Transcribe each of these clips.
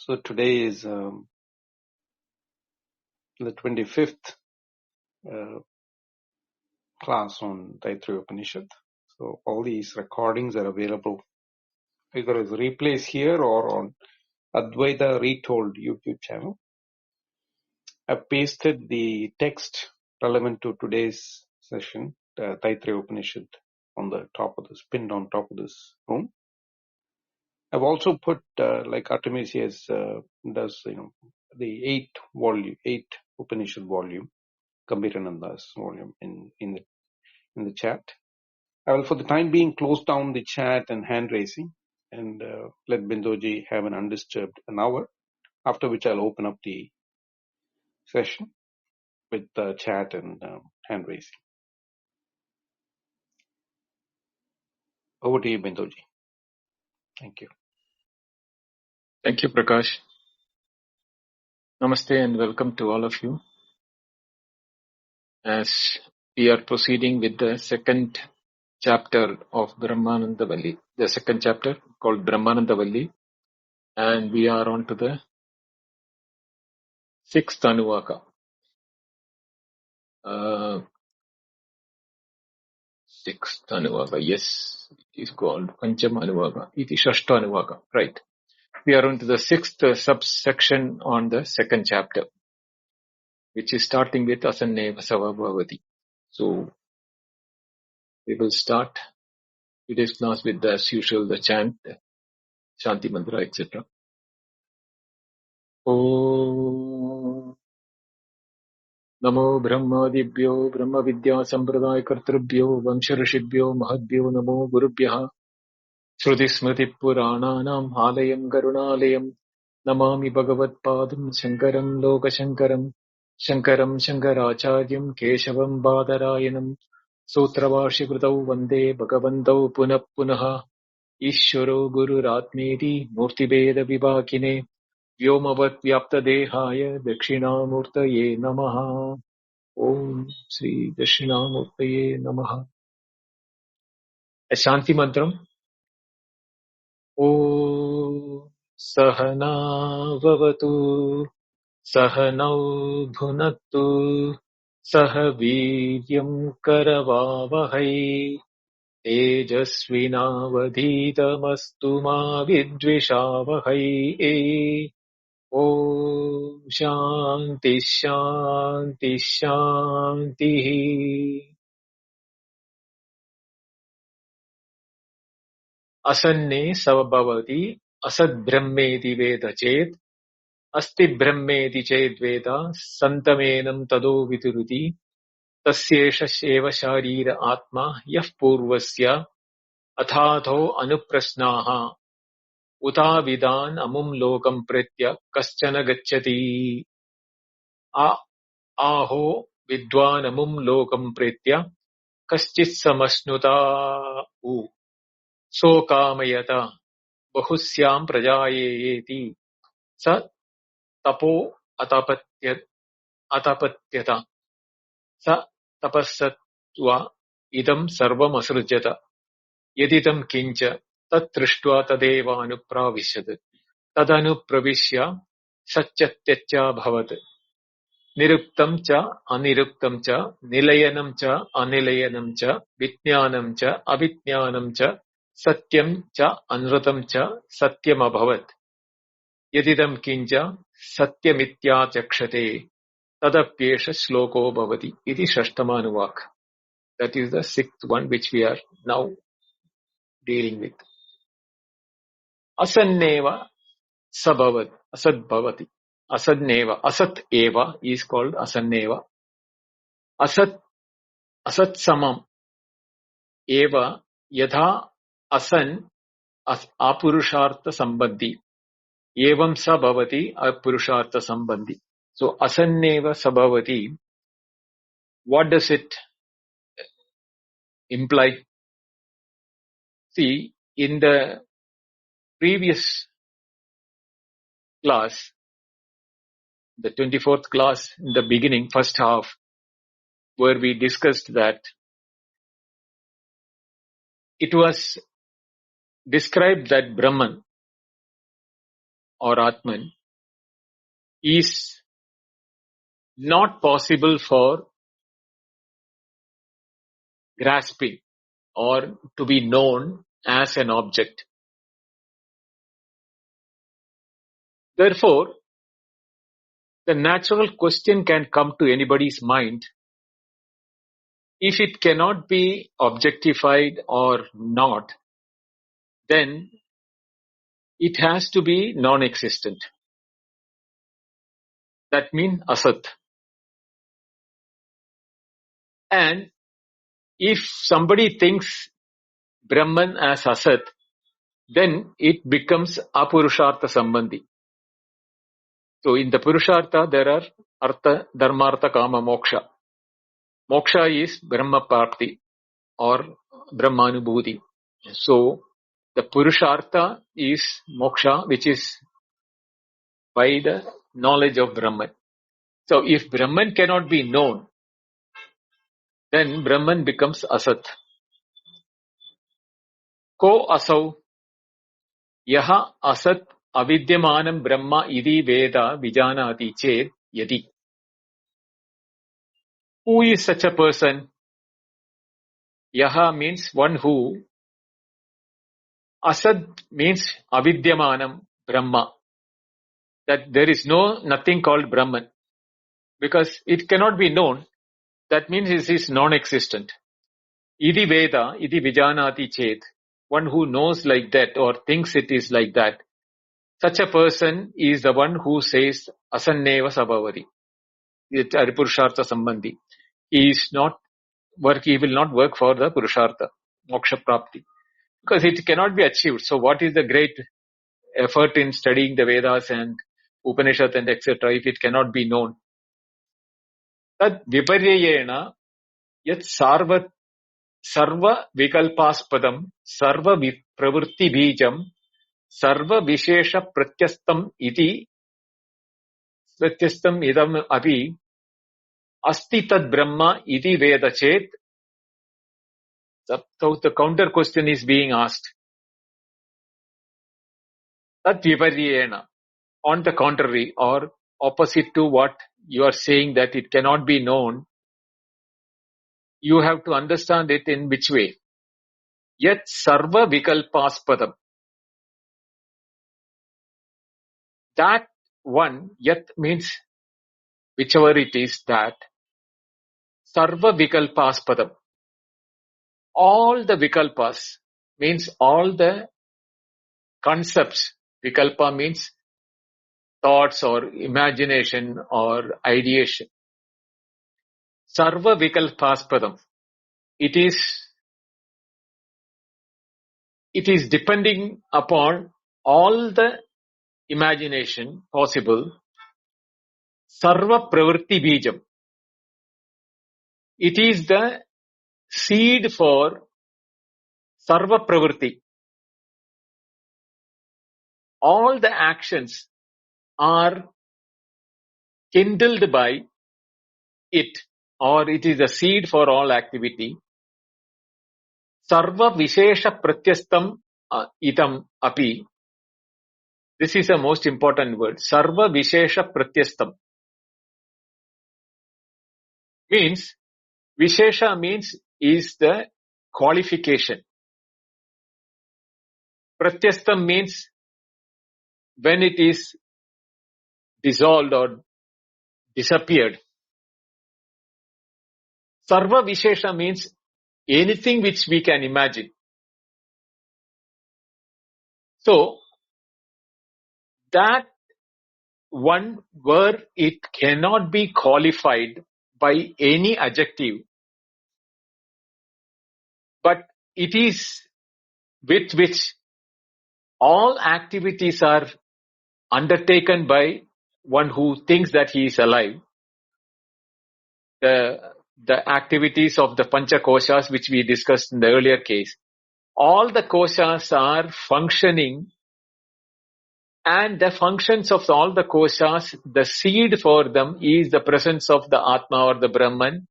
So today is the 25th class on Taittareeya Upanishad. So all these recordings are available either as replays here or on Advaita Retold YouTube channel. I've pasted the text relevant to today's session, Taittareeya Upanishad, on the top of this, pinned on top of this room. I've also put, like Artemisius does, the 8 Upanishad volume, Gambhirananda's volume in the chat. I will, for the time being, close down the chat and hand raising and let Bindoji have an undisturbed an hour, after which I'll open up the session with chat and hand raising. Over to you, Bindoji. Thank you. Thank you, Prakash. Namaste and welcome to all of you. As we are proceeding with the second chapter of Brahmananda Valli, the second chapter called Brahmananda Valli, and we are on to the sixth Anuvaka. Sixth Anuvaka, yes, it is called Panchama Anuvaka. Iti Shashta Anuvaka, right. We are on to the sixth subsection on the second chapter, which is starting with Asanneva Savabhavati. So, we will start today's class with, as usual, the chant, Shanti Mantra, etc. Om Namo Brahmadibhyo Brahma Vidya Sampradaya Kartrubhyo Vamsharishibhyo Mahadbhyo Namo Gurubhyaha Shruti Smriti Purananam Alayam Garunalayam Namami Bhagavat Padam Shankaram Lokashankaram Shankaram Shankaracharyam Keshavam Badarayanam Sutravashikritau Vande Bhagavantau Punah Punaha Ishvaro Guru Ratmeti Murtibeda Vibhakine Vyomavat Vyapta Dehaya Dakshinamurtaye Namaha. Om Sri Dakshinamurtaye Namaha. A Shanti Mantram. Om Sahana Vavatu Sahanau Bhunattu Sahaviryam Karavavahai Tejasvinavadhitamastu ma vidvishavahai. Om Shanti Shanti Shanti. Asanne Savabhavati Asat Brhameti Veda chet Asti Brahmeti chet Veda Santamenam Tado Vituruti Tasyesha Sheva Sharira Atma Yah Purvasya Athatho Anuprasnaha Uta Vidan Amum Lokam Pretya Kaschana Gacchati. Aho Vidwan Amum Lokam Pretya Kaschit Samasnuta U Sokamayata Bahusyam Prajayeti Sa Tapo Atapatyata Sa Tapassatva Idam Sarvam Asrujata Yedidam Kincha Tat Trishtva Tadeva Anupravishyat Tadanupravishya Satyatyatya Bhavat Niruktam cha aniruktam cha nilayanam cha anilayanam cha vijnanam cha avijnanam cha satyam cha anrutam cha satyam abhavat yadidam kinja satyamitya chakshate tadapyesha sloko bhavati. Iti shashtamanuvak. That is the sixth one which we are now dealing with. Asanneva sabhavat asad bhavati. Asadneva asat eva is called asanneva. Asat samam eva yatha asan apurushartha sambandhi evam sa bhavati apurushartha sambandhi. So asanneva sabhavati, what does it imply? See, in the previous class, the 24th class, in the beginning, first half, where we discussed that it was described that Brahman or Atman is not possible for grasping or to be known as an object. Therefore, the natural question can come to anybody's mind: if it cannot be objectified or not, then it has to be non-existent. That means Asat. And if somebody thinks Brahman as Asat, then it becomes Apurushartha Sambandhi. So in the Purushartha, there are Artha, Dharmartha, Kama, Moksha. Moksha is Brahma Prapti or Brahmanubhuti. So the Purushartha is Moksha, which is by the knowledge of Brahman. So if Brahman cannot be known, then Brahman becomes Asat. Ko asau yaha asat avidyamanam brahma idi veda vijanati chet yadi. Who is such a person? Yaha means one who. Asad means avidyamanam Brahma. That there is nothing called Brahman. Because it cannot be known. That means it is non-existent. Idi Veda, idi vijanati chet. One who knows like that or thinks it is like that. Such a person is the one who says asanneva sabhavati. It's a Purushartha Sambandhi. He will not work for the Purushartha, Moksha Prapti. Because it cannot be achieved. So what is the great effort in studying the Vedas and Upanishad and etc. if it cannot be known? Tad viparyayena yat sarva vikalpaspadam sarva pravritti bijam sarva vishesha pratyastam idam api asti tad brahma iti veda chet. So the counter question is being asked. Tad viparyayena, on the contrary or opposite to what you are saying that it cannot be known, you have to understand it in which way? Yat sarva vikalpaspadam. That one, yat means whichever it is, that sarva vikalpaspadam. All the vikalpas means all the concepts. Vikalpa means thoughts or imagination or ideation. Sarva vikalpaspadam. It is depending upon all the imagination possible. Sarva pravritti bijam. It is the seed for sarva pravritti. All the actions are kindled by it, or it is the seed for all activity. Sarva vishesha pratyastam idam api. This is a most important word. Sarva vishesha pratyastam. Means, vishesha means is the qualification. Pratyastam means when it is dissolved or disappeared. Sarva vishesha means anything which we can imagine. So, that one where it cannot be qualified by any adjective, but it is with which all activities are undertaken by one who thinks that he is alive. The activities of the Pancha Koshas, which we discussed in the earlier case, all the koshas are functioning, and the functions of all the koshas, the seed for them is the presence of the Atma or the Brahman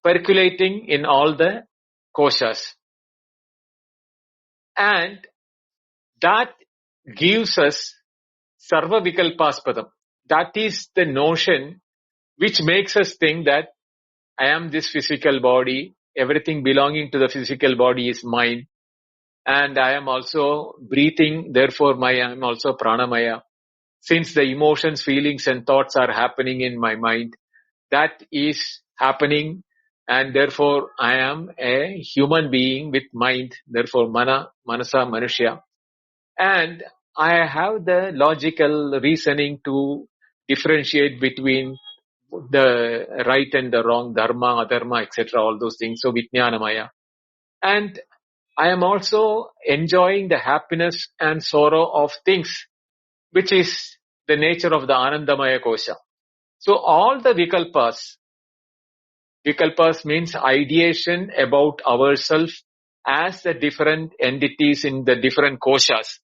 percolating in all the koshas. And that gives us Sarva Vikalpaspadam. That is the notion which makes us think that I am this physical body, everything belonging to the physical body is mine, and I am also breathing, therefore I am also pranamaya. Since the emotions, feelings and thoughts are happening in my mind, that is happening, and therefore I am a human being with mind, therefore manasa, manushya. And I have the logical reasoning to differentiate between the right and the wrong, dharma, adharma, etc., all those things. So Vijnanamaya. And I am also enjoying the happiness and sorrow of things, which is the nature of the Anandamaya Kosha. So all the vikalpas means ideation about ourselves as the different entities in the different koshas.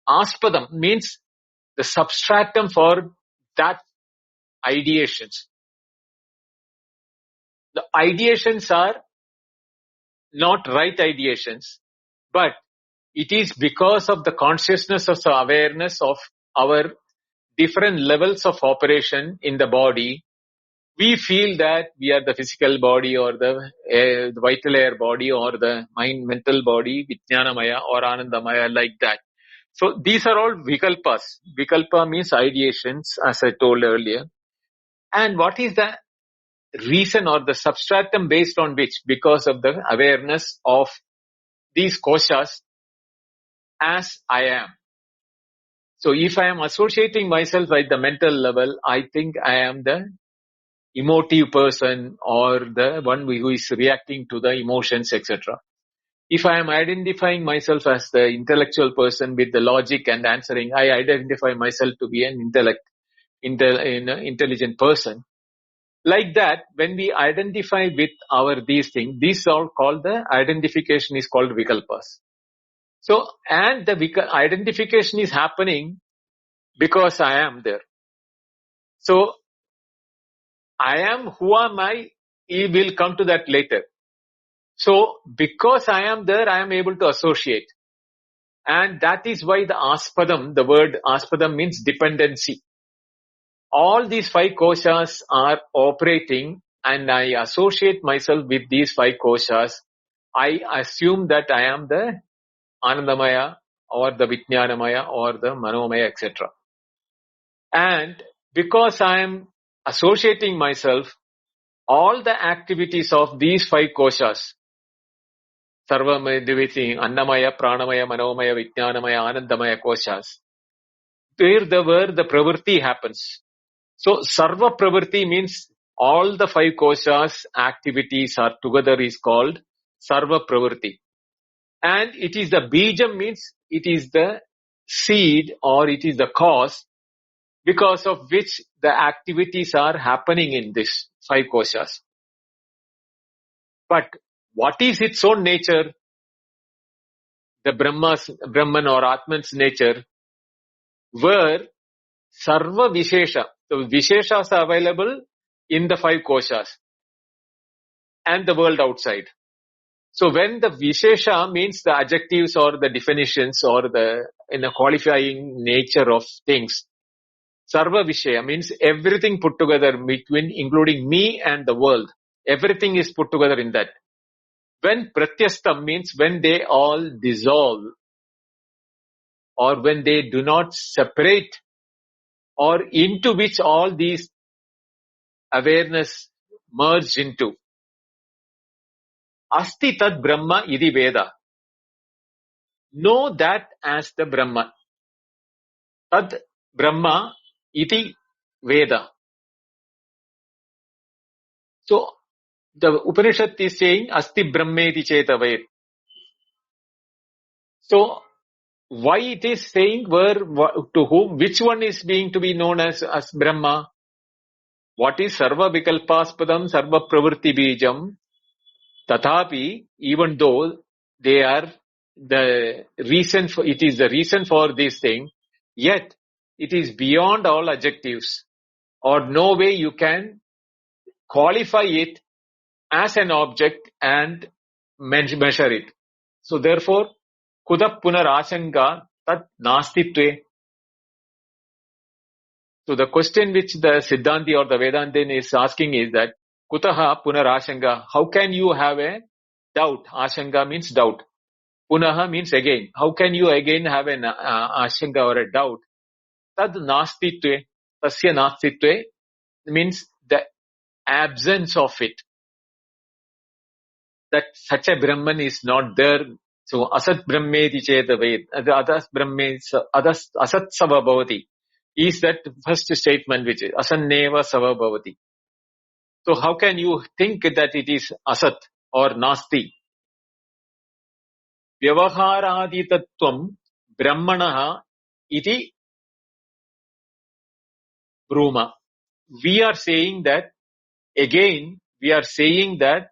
Aspadam means the substratum for that ideations. The ideations are not right ideations, but it is because of the consciousness of the awareness of our different levels of operation in the body. We feel that we are the physical body or the vital air body or the mind mental body, Vijnanamaya or Anandamaya, like that. So these are all vikalpas. Vikalpa means ideations, as I told earlier. And what is the reason or the substratum based on which? Because of the awareness of these koshas as I am. So if I am associating myself at the mental level, I think I am the emotive person or the one who is reacting to the emotions, etc. If I am identifying myself as the intellectual person with the logic and answering, I identify myself to be an intelligent person. Like that, when we identify with these things, these are called the identification is called vikalpas. So, and the identification is happening because I am there. So, I am, who am I? We will come to that later. So, because I am there, I am able to associate. And that is why the word aspadam means dependency. All these five koshas are operating and I associate myself with these five koshas. I assume that I am the Anandamaya or the Vijnanamaya or the Manomaya, etc. And because I am associating myself, all the activities of these five koshas, Sarvamaya, Annamaya, Pranamaya, Manomaya, Vijnanamaya, Anandamaya koshas, where the pravritti happens. So Sarva Pravrti means all the five koshas activities are together is called Sarva Pravrti. And it is the bijam means it is the seed or it is the cause because of which the activities are happening in this five koshas. But what is its own nature? The Brahman or Atman's nature were Sarva Vishesha. The Visheshas are available in the five koshas and the world outside. So when the Vishesha means the adjectives or the definitions or the qualifying nature of things, Sarva Vishaya means everything put together between, including me and the world. Everything is put together in that. When Pratyastam means when they all dissolve or when they do not separate or into which all these awareness merge into. Asti Tad Brahma Idi Veda. Know that as the Brahman. Tad Brahma Iti Veda. So the Upanishad is saying Asti Brahmeti chet. So why it is saying where, to whom, which one is being to be known as Brahma? What is Sarva Vikalpaspadam Sarva Pravritti Bijam? Tathapi, even though they are the reason for, it is the reason for this thing, yet it is beyond all adjectives, or no way you can qualify it as an object and measure it. So therefore, kuda punar asanga tat nastitve. So the question which the Siddhanti or the Vedantin is asking is that, Kutaha punarashanga, how can you have a doubt? Ashanga means doubt. Punaha means again. How can you again have an ashanga or a doubt? Tad nastitve, tasya nastitve means the absence of it. That such a Brahman is not there. So Asat Brhameti chet Asat Brahmeti Asat Savabhavati is that first statement which is Asanneva Savabhavati. So how can you think that it is Asat or Nasti? Vyavaharaditatvam Brahmanaha iti Bruma. We are saying that again, we are saying that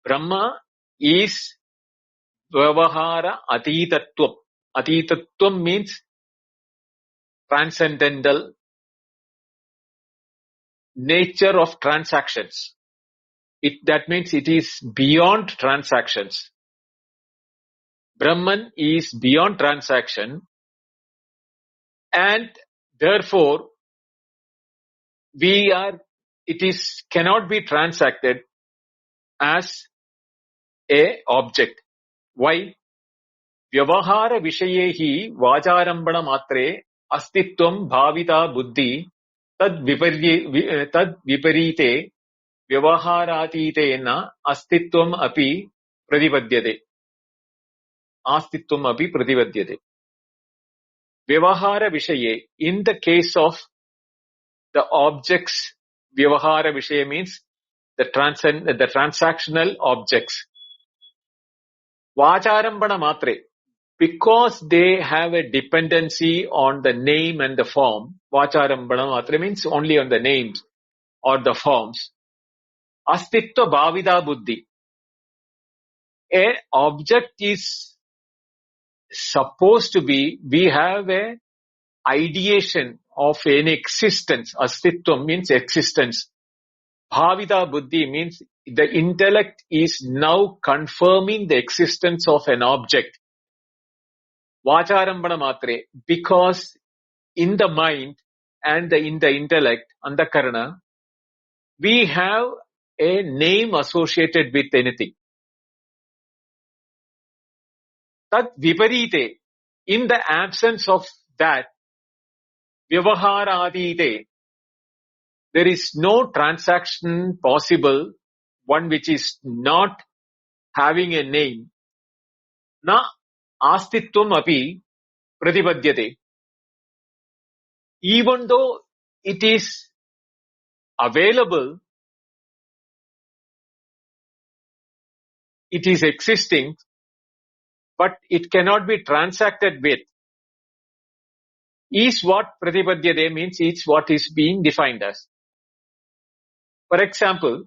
Brahma is Vyavahara Atitatvam. Atitatvam means transcendental nature of transactions. That means it is beyond transactions. Brahman is beyond transaction, and therefore cannot be transacted as a object. Why? Vyavahara vishayehi vacharambana matre astitvam bhavita buddhi tad viparite vyavaharatitena astitvam api pratipadyate. Astitvam api pratipadyate. Vyavahara vishaye, in the case of the objects, vyavahara vishaye means the transactional objects. Vacharambana matre, because they have a dependency on the name and the form. Vacharambana matre means only on the names or the forms. Astitva bhavida buddhi. A object is supposed to be, we have a ideation of an existence. Astitva means existence. Bhavida buddhi means the intellect is now confirming the existence of an object. Vacharambana matre, because in the mind and in the intellect, antakarana, we have a name associated with anything. Tat viparite, in the absence of that, vyavaharadite, there is no transaction possible, one which is not having a name. Na astitvam api pratipadyate. Even though it is available, it is existing, but it cannot be transacted with. Is what pratipadyate means, is what is being defined as. For example,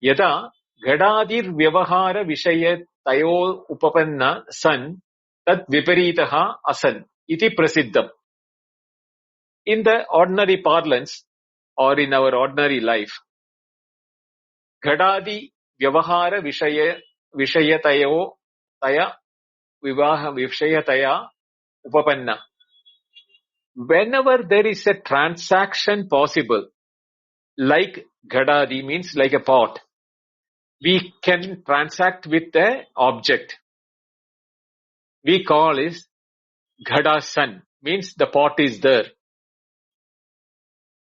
yada gadadir vyavahara vishaya tayo upapanna san tat viparitaha asan iti prasiddham. In the ordinary parlance or in our ordinary life, gadadi vyavahara vishayatayo taya vivaha vishayataya upapanna. Whenever there is a transaction possible, like gadadi means like a pot, we can transact with the object. We call it gadasan, means the pot is there.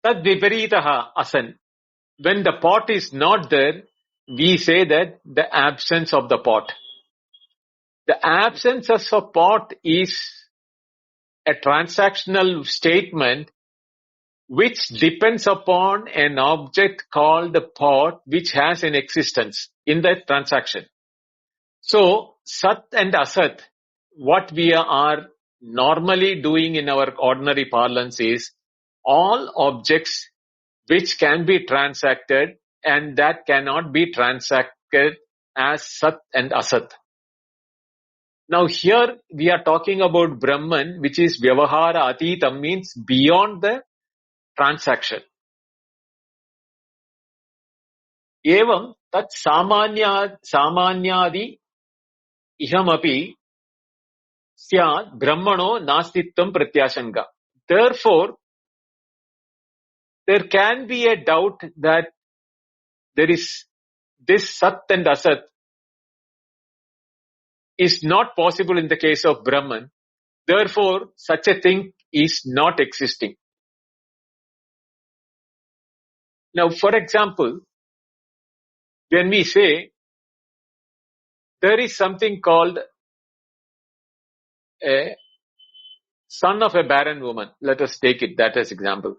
Tad viparitaha asan. When the pot is not there, we say that the absence of the pot. The absence of a pot is a transactional statement which depends upon an object called the pot, which has an existence in that transaction. So, Sat and Asat, what we are normally doing in our ordinary parlance is all objects which can be transacted and that cannot be transacted as Sat and Asat. Now here we are talking about Brahman, which is Vyavahara Atitam, means beyond the transaction. Evam tat samanyadi ihamapi Syad Brahmano Nastitvam Pratyashanka. Therefore, there can be a doubt that there is this Sat and Asat is not possible in the case of Brahman. Therefore, such a thing is not existing. Now, for example, when we say there is something called a son of a barren woman, let us take it that as example.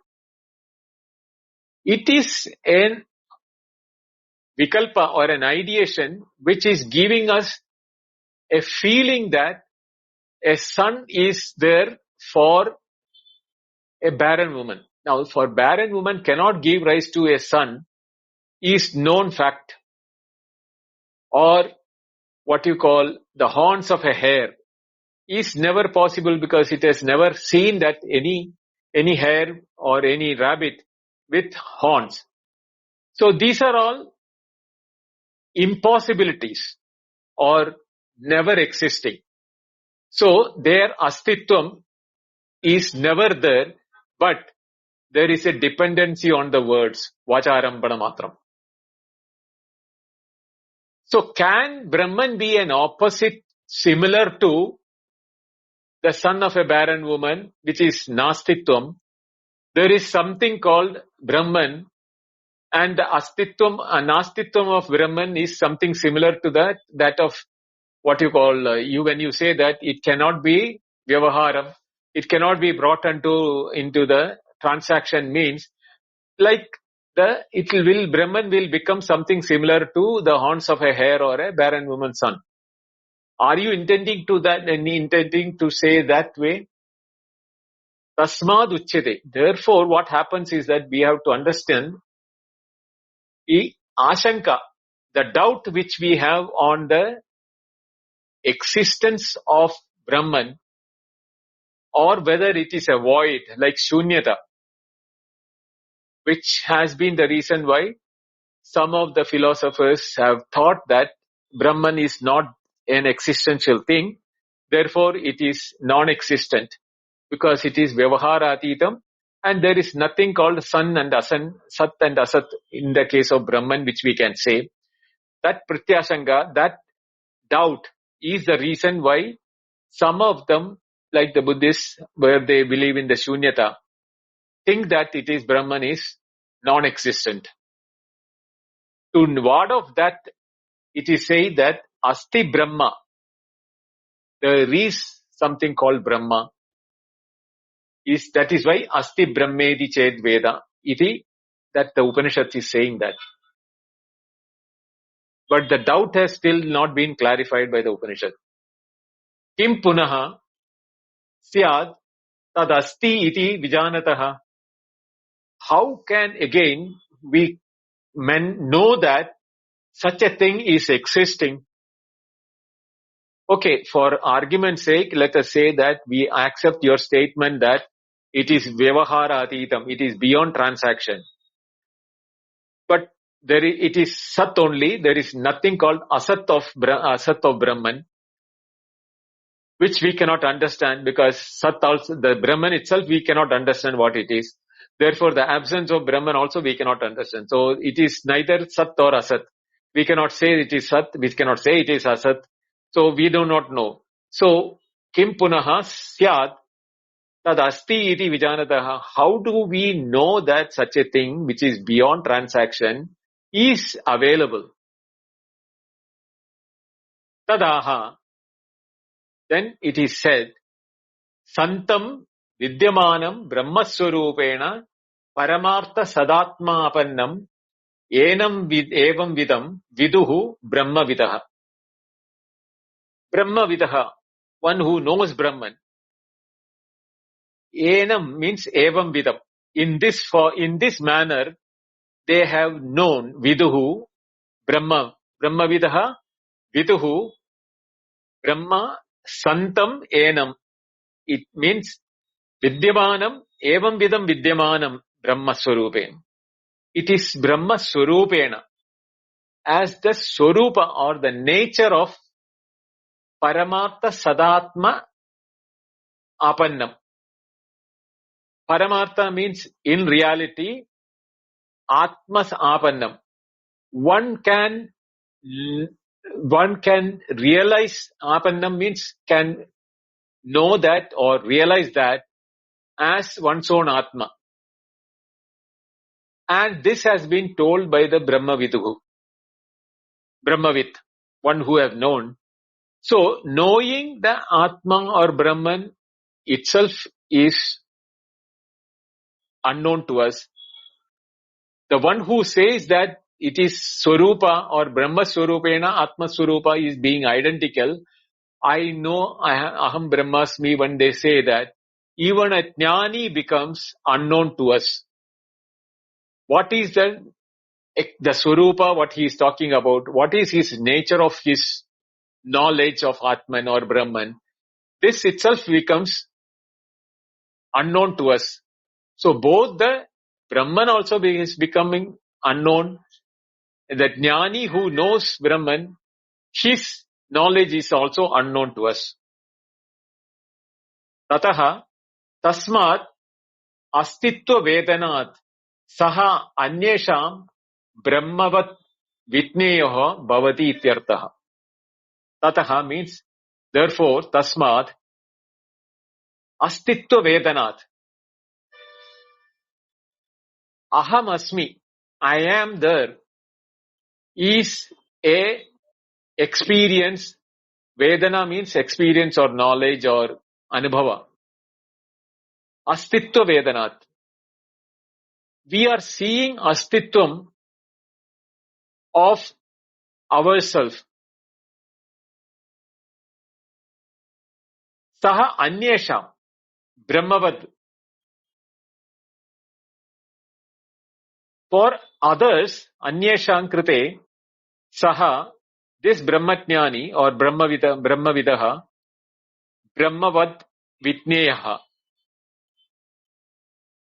It is an vikalpa or an ideation which is giving us a feeling that a son is there for a barren woman. Now, for barren woman cannot give rise to a son is known fact, or what you call the horns of a hare is never possible because it has never seen that any hare or any rabbit with horns. So these are all impossibilities or never existing. So their astitvam is never there, but there is a dependency on the words vacharambana matram. So can Brahman be an opposite similar to the son of a barren woman, which is nastitvam? There is something called Brahman, and the astitvam, nastitvam of Brahman is something similar to that of what you call, when you say that it cannot be vyavaharam, it cannot be brought into the transaction, means like Brahman will become something similar to the horns of a hare or a barren woman's son. Are you intending to say that way? Tasmad uchyate. Therefore, what happens is that we have to understand ashanka, the doubt which we have on the existence of Brahman, or whether it is a void like shunyata, which has been the reason why some of the philosophers have thought that Brahman is not an existential thing, therefore it is non-existent because it is vyavahara-atitam, and there is nothing called San and Asan, Sat and Asat in the case of Brahman which we can say. That pratyasanga, that doubt is the reason why some of them, like the Buddhists, where they believe in the shunyata, think that it is Brahman is non-existent. To ward off that, it is said that Asti Brahma, there is something called Brahma. That is why Asti Brahmeti chet Veda, that the Upanishad is saying that. But the doubt has still not been clarified by the Upanishad. Kim punaha syad tad asti iti vijanataha. How can again we men know that such a thing is existing? Okay, for argument's sake, let us say that we accept your statement that it is vyavahara atitam, it is beyond transaction. But it is sat only, there is nothing called asat of Brahman, which we cannot understand because sat also, the Brahman itself, we cannot understand what it is. Therefore, the absence of Brahman also we cannot understand. So it is neither sat or asat. We cannot say it is sat, we cannot say it is asat. So we do not know. So, kim punaha syad tad asti iti vijanataha. How do we know that such a thing which is beyond transaction is available? Tadaha. Then it is said, santam vidyamanam brahmaswarupena paramartha sadatmapannam evam vidam viduhu brahmavidaha. Brahmavidaha, one who knows Brahman. Enam means evam vidam. In this manner, they have known viduhu, Brahmavidaha, viduhu, Brahma, santam enam. It means vidyamanam, evam vidam vidyamanam, Brahma swarupena. It is Brahma swarupena, as the swarupa or the nature of Paramartha Sadatma apannam. Paramartha means in reality, atmas apannam. One can realize apannam means can know that or realize that as one's own atma. And this has been told by the Brahmavit, one who have known. So knowing the atma or Brahman itself is unknown to us. The one who says that it is Swarupa or Brahma Swarupena, Atma Swarupa is being identical. I know Aham Brahmasmi when they say that. Even a Jnani becomes unknown to us. What is the Swarupa, what he is talking about? What is his nature of his knowledge of Atman or Brahman? This itself becomes unknown to us. So both the Brahman also is becoming unknown. The Jnani who knows Brahman, his knowledge is also unknown to us. Tataha tasmat astitva vedanat saha anyesham brahmavat vitneyoha bhavati ityartaha. Tataha means therefore tasmat astitva vedanat. Aham asmi, I am there, is a experience. Vedana means experience or knowledge or anubhava. Astitva vedanat. We are seeing astitvam of ourselves. Saha anyesham brahmavad. For others, anyesham krite, saha, this brahmajnani or brahmavidaha, brahmavad vitneyaha,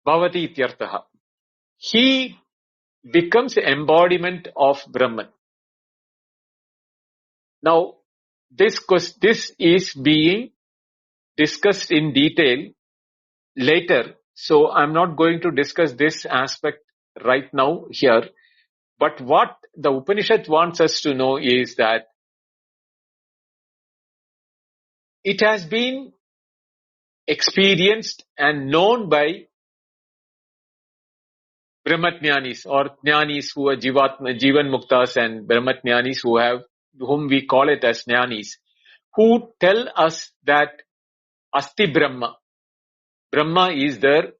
bhavati ityartaha. He becomes embodiment of Brahman. Now, this is being discussed in detail later. So I'm not going to discuss this aspect right now here. But what the Upanishad wants us to know is that it has been experienced and known by Brahmajnanis or Jnanis who are Jivan Muktas and Brahmajnanis whom we call it as Jnanis, who tell us that Asti Brahma. Brahma is there.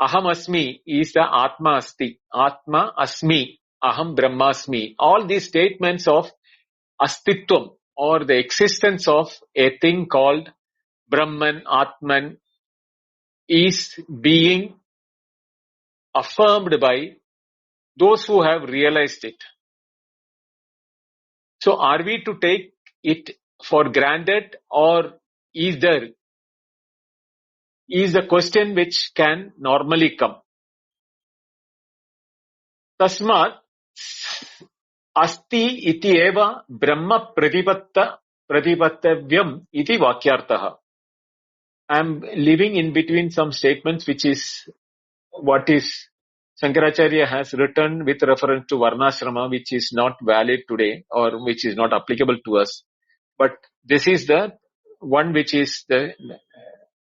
Aham Asmi is the Atma Asti. Atma Asmi. Aham Brahmasmi. All these statements of Astitvam or the existence of a thing called Brahman, Atman is being affirmed by those who have realized it. So are we to take it for granted or is the question which can normally come? Tasmat asti iti eva brahma pratipattavyam iti vakyartaha. I am living in between some statements which is what is Shankaracharya has written with reference to Varnashrama, which is not valid today or which is not applicable to us. But this is the one which is the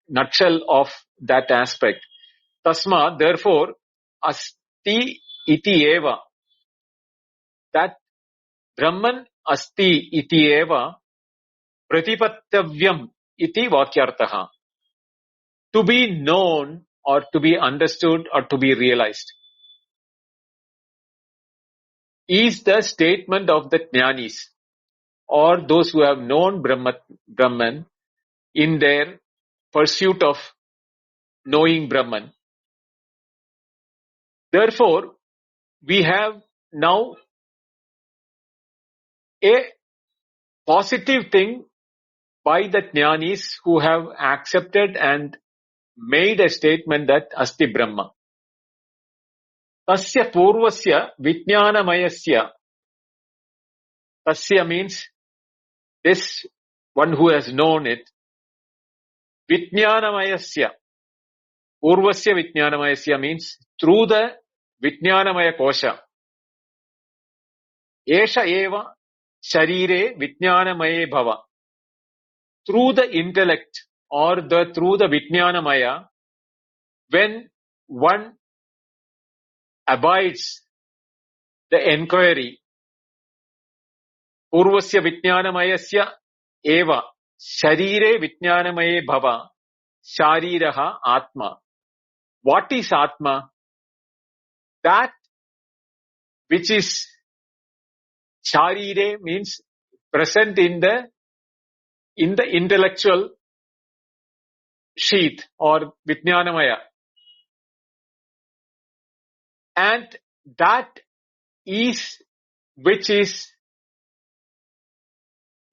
nutshell of that aspect. Tasma, therefore, asti iti eva, that Brahman asti iti eva pratipattavyam iti vakyartaha. To be known or to be understood or to be realized is the statement of the Jnanis or those who have known Brahman in their pursuit of knowing Brahman. Therefore, we have now a positive thing by the Jnanis who have accepted and made a statement that Asti Brahma. Tasya purvasya vijnanamayasya. Tasya means this one who has known it. Vijnanamayasya. Purvasya Vijnanamayasya means through the Vijnanamaya kosha. Esha eva sharire Vijnanamaye bhava. Through the intellect or through the Vijnanamaya, when one abides the enquiry, Purvasya Vijnanamayasya eva sharire Vijnanamaye bhava shariraha atma. What is atma? That which is sharire means present in the intellectual sheath or Vijnanamaya. And that is which is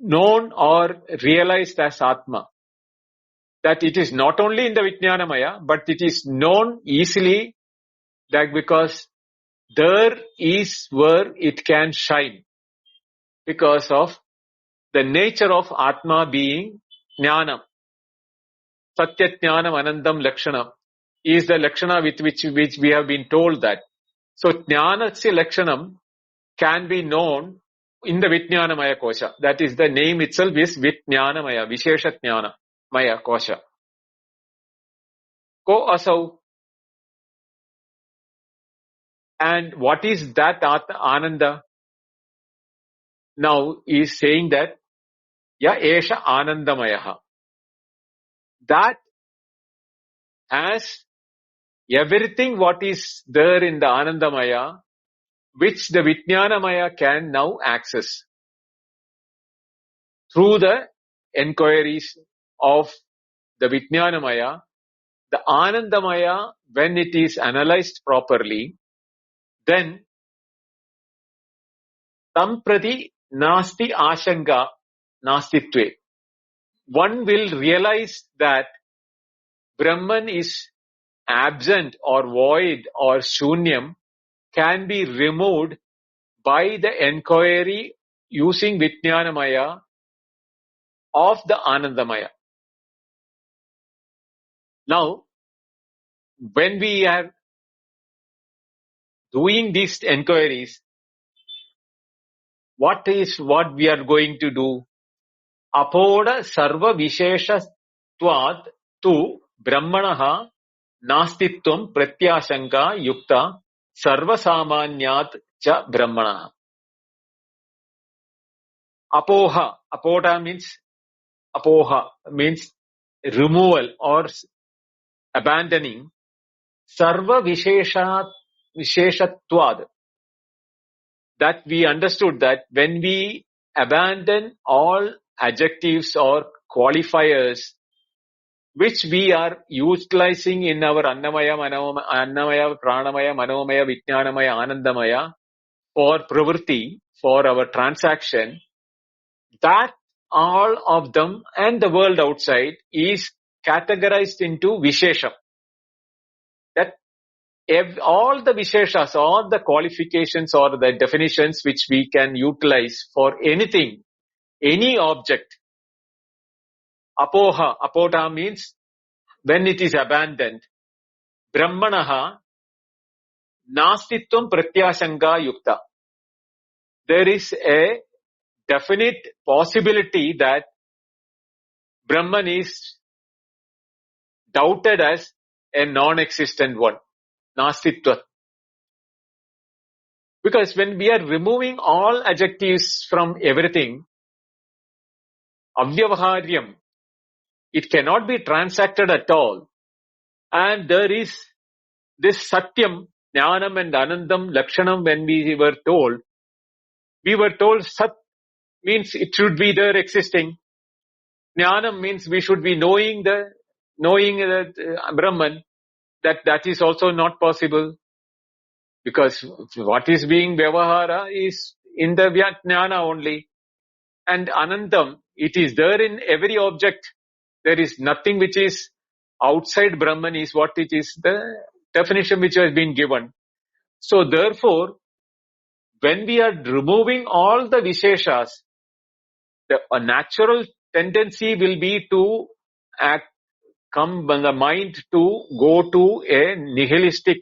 known or realized as Atma. That it is not only in the Vijnanamaya, but it is known easily that because there is where it can shine because of the nature of Atma being Jnanam. Satya Jnanam Anandam Lakshanam is the Lakshana with which we have been told that. So Jnanasya Lakshanam can be known in the Vijnanamaya Kosha. That is the name itself is Vijnanamaya, Vishesha Jnana Maya Kosha. Ko asau. And what is that Ananda? Now is saying that Ya Esha Anandamayaha. That has everything what is there in the Anandamaya, which the Vijnanamaya can now access through the enquiries of the Vijnanamaya. The Anandamaya, when it is analyzed properly, then Samprati Nasti Ashanga Nastitve. One will realize that Brahman is absent or void or shunyam can be removed by the enquiry using Vijnanamaya of the Anandamaya. Now, when we are doing these enquiries, what we are going to do? Apoda sarva vishesha tvat tu brahmanaha nastitvam pratyashanka yukta sarva samanyat cha brahmanaha. Apoha means removal or abandoning. Sarva visheshatvad. That we understood that when we abandon all adjectives or qualifiers which we are utilizing in our Annamaya, Pranamaya, Manomaya, Vijnanamaya, Anandamaya for pravritti, for our transaction, that all of them and the world outside is categorized into Vishesham. That all the Visheshas, all the qualifications or the definitions which we can utilize for anything, any object. Apoha means when it is abandoned. Brahmanaha nastitvam pratyasanga yukta. There is a definite possibility that Brahman is doubted as a non-existent one. Nastitva. Because when we are removing all adjectives from everything, avyavaharyam, it cannot be transacted at all. And there is this satyam, jnanam and anandam, lakshanam, when we were told sat means it should be there existing. Jnanam means we should be knowing Brahman. That is also not possible. Because what is being vyavahara is in the jnana only. And anandam, it is there in every object. There is nothing which is outside Brahman is what it is, the definition which has been given. So therefore, when we are removing all the Visheshas, a natural tendency will be to the mind to go to a nihilistic,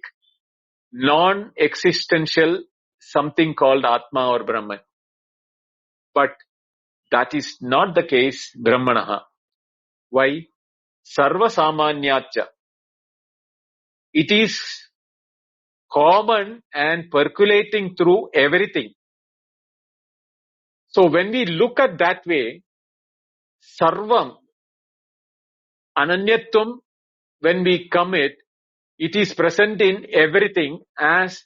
non-existential something called Atma or Brahman. But that is not the case, Brahmanaha. Why? Sarva Samanyacha. It is common and percolating through everything. So when we look at that way, Sarvam, Ananyatvam, when we commit, it is present in everything as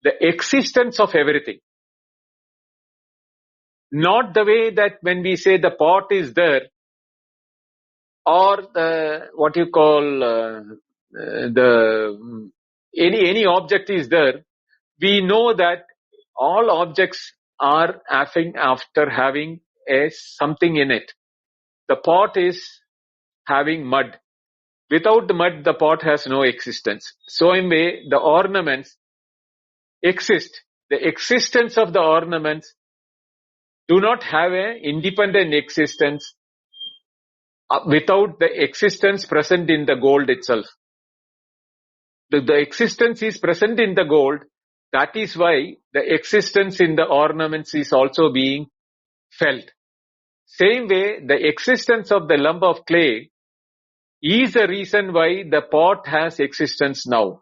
the existence of everything. Not the way that when we say the pot is there, or the what you call any object is there, we know that all objects are after having something in it. The pot is having mud. Without the mud, the pot has no existence. So in a way, the ornaments exist. The existence of the ornaments do not have an independent existence without the existence present in the gold itself. The existence is present in the gold. That is why the existence in the ornaments is also being felt. Same way, the existence of the lump of clay is the reason why the pot has existence now.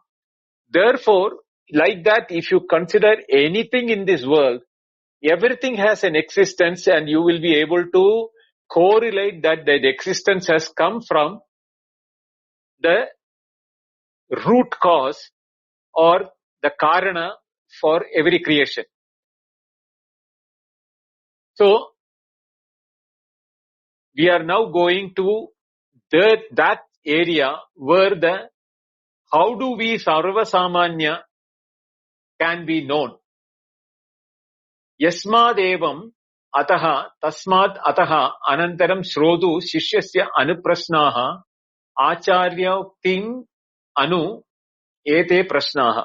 Therefore, like that, if you consider anything in this world, everything has an existence, and you will be able to correlate that existence has come from the root cause or the karana for every creation. So, we are now going to that area where how do we Sarva Samanya can be known. Yasmad evam ataha tasmad ataha anantaram shrodu shishyasya anuprasnaha acharya ting anu ete prasnaha.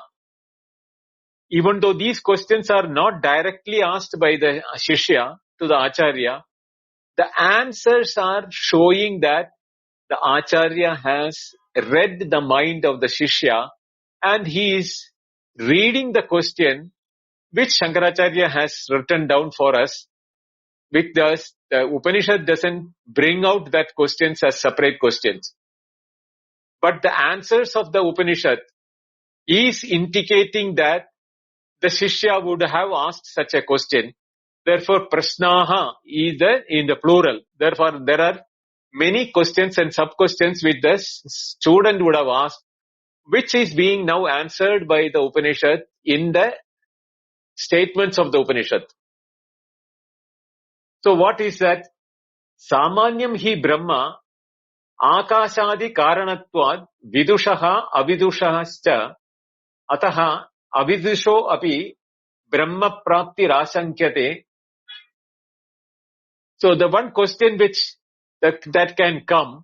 Even though these questions are not directly asked by the shishya to the acharya, the answers are showing that the acharya has read the mind of the shishya and he is reading the question which Shankaracharya has written down for us. With us, the Upanishad doesn't bring out that questions as separate questions. But the answers of the Upanishad is indicating that the Shishya would have asked such a question. Therefore, prasnaha is in the plural. Therefore, there are many questions and sub-questions which the student would have asked, which is being now answered by the Upanishad in the statements of the Upanishad. So what is that? Samanyam hi Brahma akashadi karanatvad vidushaha avidushahascha ataha avidusho api Brahma prapti rasankyate. So the one question which that can come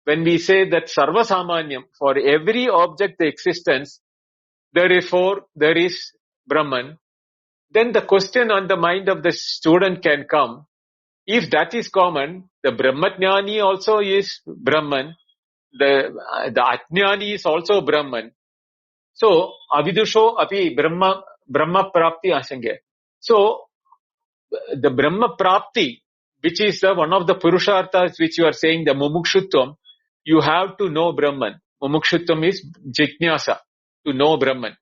when we say that Sarva Samanyam, for every object the existence, therefore there is Brahman, then the question on the mind of the student can come, if that is common, the Brahmajnani also is Brahman, the Ajnani is also Brahman. So, avidusho api Brahma prapti asangya. So, the Brahma prapti, which is one of the purusharthas which you are saying, the mumukshutvam, you have to know Brahman. Mumukshutvam is jitnyasa, to know Brahman.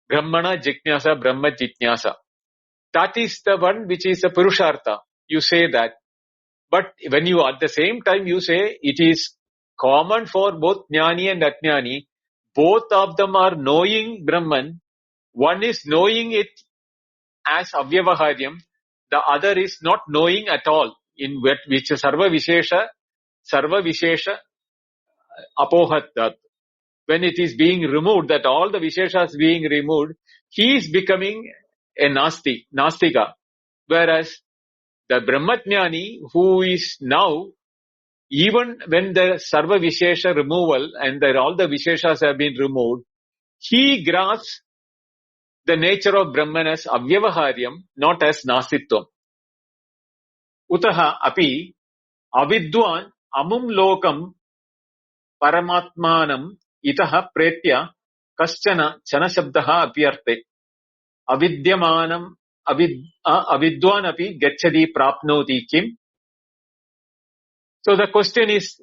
Brahmana jitnyasa, Brahma jitnyasa. That is the one which is a purushartha. You say that. But when you at the same time you say it is common for both Jnani and Ajnani, both of them are knowing Brahman. One is knowing it as avyavaharyam, the other is not knowing at all, in which sarva vishesha apohat. When it is being removed, that all the visheshas being removed, he is becoming a nastika. Whereas the Brahmajnani, who is now, even when the sarva vishesha removal and all the visheshas have been removed, he grasps the nature of Brahman as avyavaharyam, not as nasitvam. Utaha api avidwan amum lokam paramatmanam itaha pretya kaschana chana shabdaha apyarte avidyamanam avidwan api gacchati prapnoti kim. So the question is,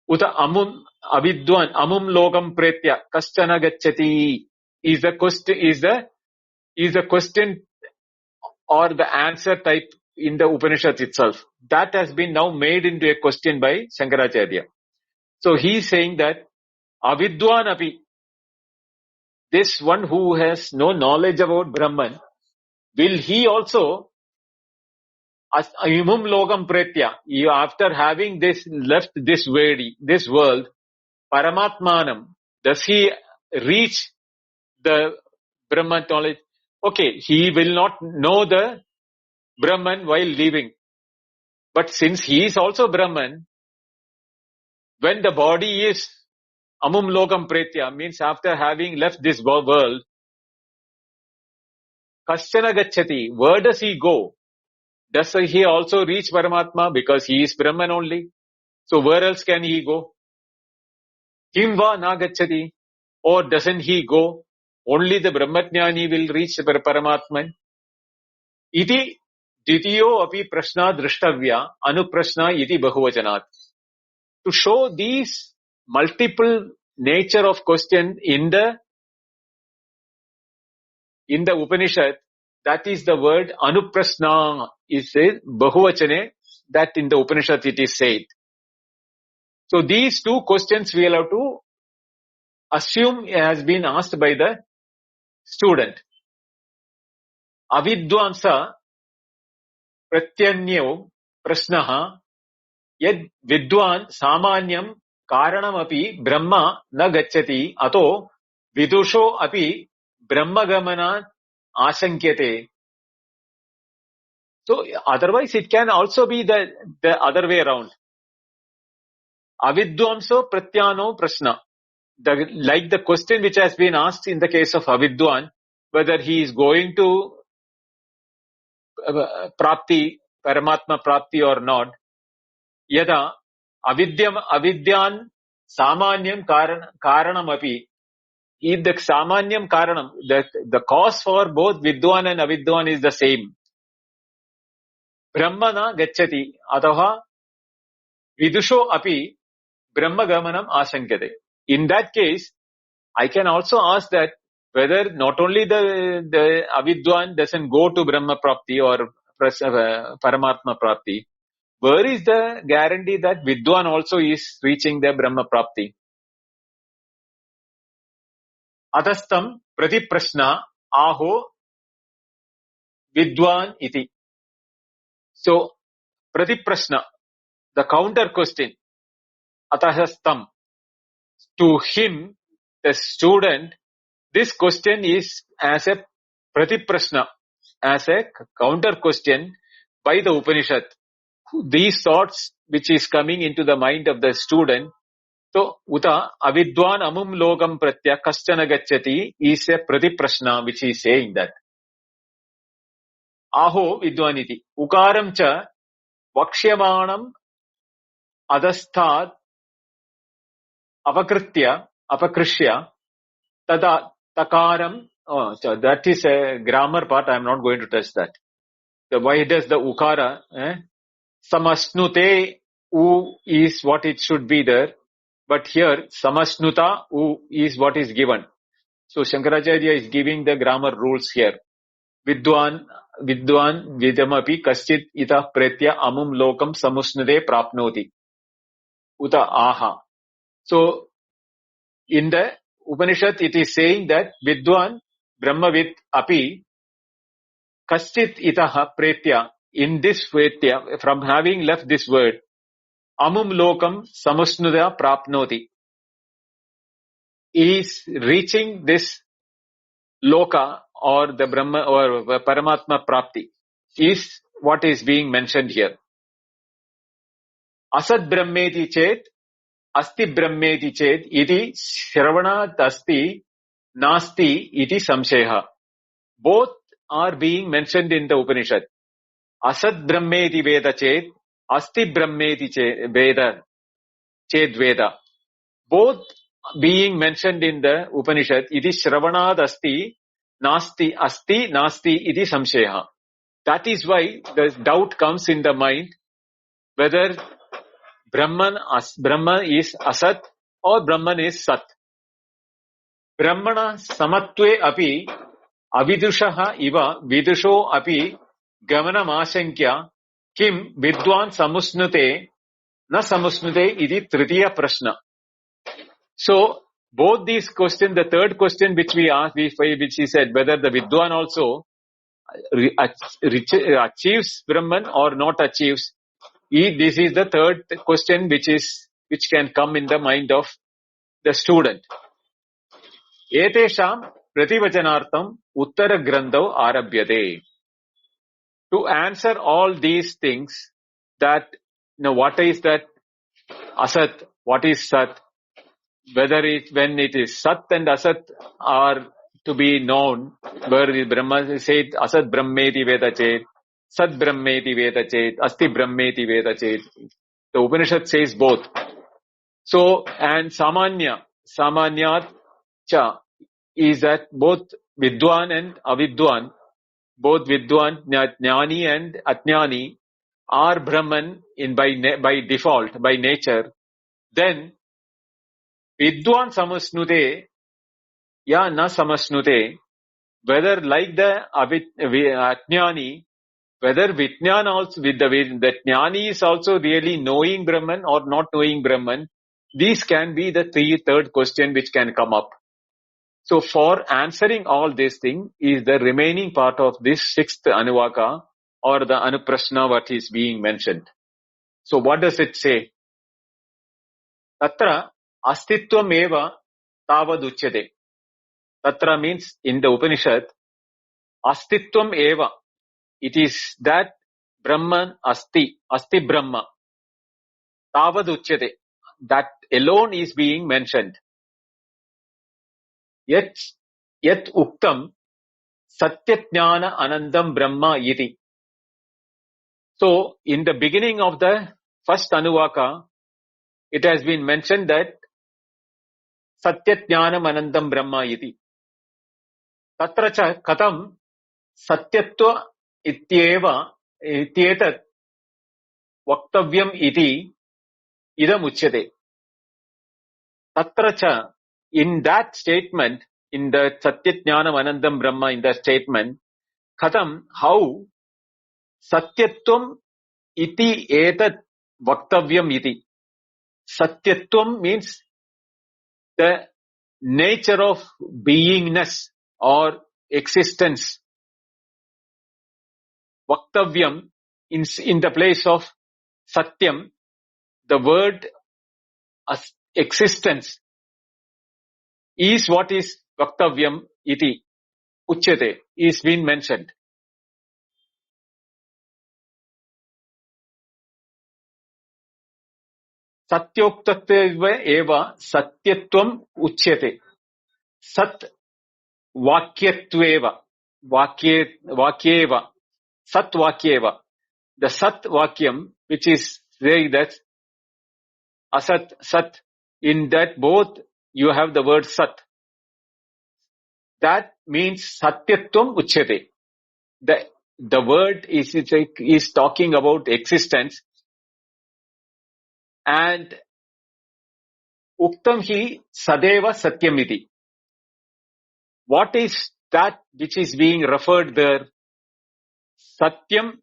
uta amum avidwan amum logam pretya kaschana gacchati is the question or the answer type in the Upanishad itself. That has been now made into a question by Shankaracharya. So he is saying that avidwan api, this one who has no knowledge about Brahman, will he also imum logam pretya, after having this left this world, paramatmanam, does he reach the Brahman knowledge? Okay, he will not know the Brahman while leaving. But since he is also Brahman, when the body is amum logam pretya, means after having left this world, kaschana gacchati, where does he go? Does he also reach Paramatma because he is Brahman only? So where else can he go? Kim va na gacchati, or doesn't he go? Only the Brahmajnani will reach Paramatman. Iti ditiyo api prashna drashtavya anuprashna iti bahuvachanat. To show these multiple nature of question in the Upanishad, that is the word anuprashna is said bahuvachane, that in the Upanishad it is said. So these two questions we will have to assume has been asked by the student. Avidwansa pratyanyo prashnaha yad vidwan samanyam karanam api brahma na gacchati ato vidusho api brahma gamana ashankyate. So otherwise it can also be the other way around. Avidwanso pratyano prashna. Like the question which has been asked in the case of Avidwan, whether he is going to prapti, paramatma prapti or not. Yada avidyan samanyam karanam api. If the samanyam karanam, the cause for both vidwan and avidwan is the same. Brahmana gacchati ataha vidusho api brahma gamanam asankate. In that case, I can also ask that whether not only the avidwan doesn't go to brahma prapti or paramatma prapti, where is the guarantee that vidwan also is reaching the brahma prapti? Adastam prati prashna aho vidwan iti. So prati prashna, the counter question, atahastam, to him, the student, this question is as a prati prashna, as a counter question by the Upanishad. These thoughts which is coming into the mind of the student. So, uta avidwan amum logam pratya kaschana gacchati is a prati prashna which is saying that. Aho vidwaniti. Ukaram cha vaksyamanam adasthat apakrishya tada takaram. Oh, so that is a grammar part. I am not going to touch that. So why does the ukara? Samasnute u is what it should be there. But here, samasnuta u is what is given. So Shankaracharya is giving the grammar rules here. Vidwan vidamapi kaschit ita pretya amum lokam samusnude prapnoti. Uta aha. So in the Upanishad it is saying that vidwan brahmavid api kaschit itaha pretya, in this pretya, from having left this word, amum lokam samusnuda prapnoti, is reaching this loka or the Brahma or Paramatma prapti is what is being mentioned here. Asat Brhameti chet, Asti Brahmeti chet, iti Shravanat asti, nasti iti samsheha. Both are being mentioned in the Upanishad. Asat Brhameti Veda chet, Asti Brahmeti chet Veda. both being mentioned in the Upanishad, iti Shravanad asti, nasti iti samsheha. That is why the doubt comes in the mind whether Brahman is Asat or Brahman is Sat. Brahmana samatve api avidushaha iva vidusho api gamanamasankya kim vidwan samusnute na samusnute iti tritiya prashna. So, both these questions, the third question which we asked, which he said, whether the Vidwan also achieves Brahman or not achieves, this is the third question which can come in the mind of the student. Etesham prativachanartham uttara grandhav arabhyate. To answer all these things, that, what is that Asat, what is Sat, when it is Sat and Asat are to be known, where the Brahma said Asat Brhameti Veda chet, Sat Brhameti Veda chet, Asti Brahmeti Veda chet. The Upanishad says both. So, and Samanyat cha is that both Vidwan and Avidwan, both Vidwan, Jnani and Atjnani are Brahman by default, by nature. Then Vidwan samasnute ya na samasnute, whether like the Atjnani, whether Vijnana also, the Jnani is also really knowing Brahman or not knowing Brahman, these can be the third question which can come up. So for answering all these things is the remaining part of this sixth Anuvaka or the Anuprashna what is being mentioned. So what does it say? Tatra astitvam eva tavaduchyate. Tatra means in the Upanishad, astitvam eva. It is that Brahman asti Brahma. Tavaduchyate. That alone is being mentioned. Yet uktam satyajnana anandam Brahma iti. So, in the beginning of the first Anuvaka, it has been mentioned that Satyajnanam Anandam Brahma iti. Tatra cha katam satyatva ityetat vaktavyam iti idam uchyate. Tatra cha, in that statement, in the Satyajnanam Anandam Brahma, in that statement, katam, how satyatvam iti etat vaktavyam iti. Satyatvam means the nature of beingness or existence. Vaktavyam, in the place of Satyam, the word existence is what is Vaktavyam iti uchyate, is been mentioned. Satyoktatva eva satyatvam uchyate. Sat vakyatveva. Vakyeva. Sat vakyeva. The Sat Vakyam, which is saying that Asat, Sat, in that both you have the word Sat. That means Satyatvam Uchyate. The word is talking about existence, and Uktam hi Sadeva Satyamiti. What is that which is being referred there? Satyam,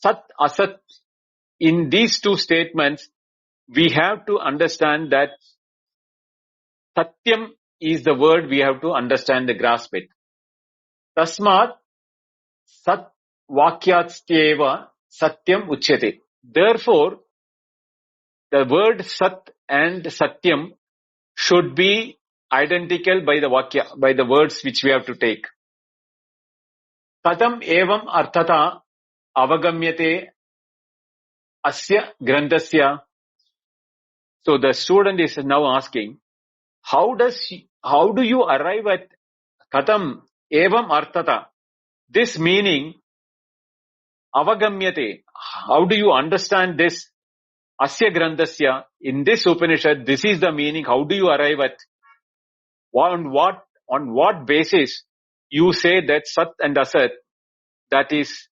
Sat, Asat. In these two statements, we have to understand that Satyam is the word we have to understand, the grasp it. Tasmat Sat Vakyatstyeva Satyam Uchyate. Therefore, the word Sat and Satyam should be identical by the Vakya, by the words which we have to take. Katam evam arthata avagamyate asya grandasya. So the student is now asking, how do you arrive at katam evam arthata? This meaning, avagamyate, how do you understand this Asya Grandasya, in this Upanishad, this is the meaning. How do you arrive at, on what basis you say that Sat and Asat, that is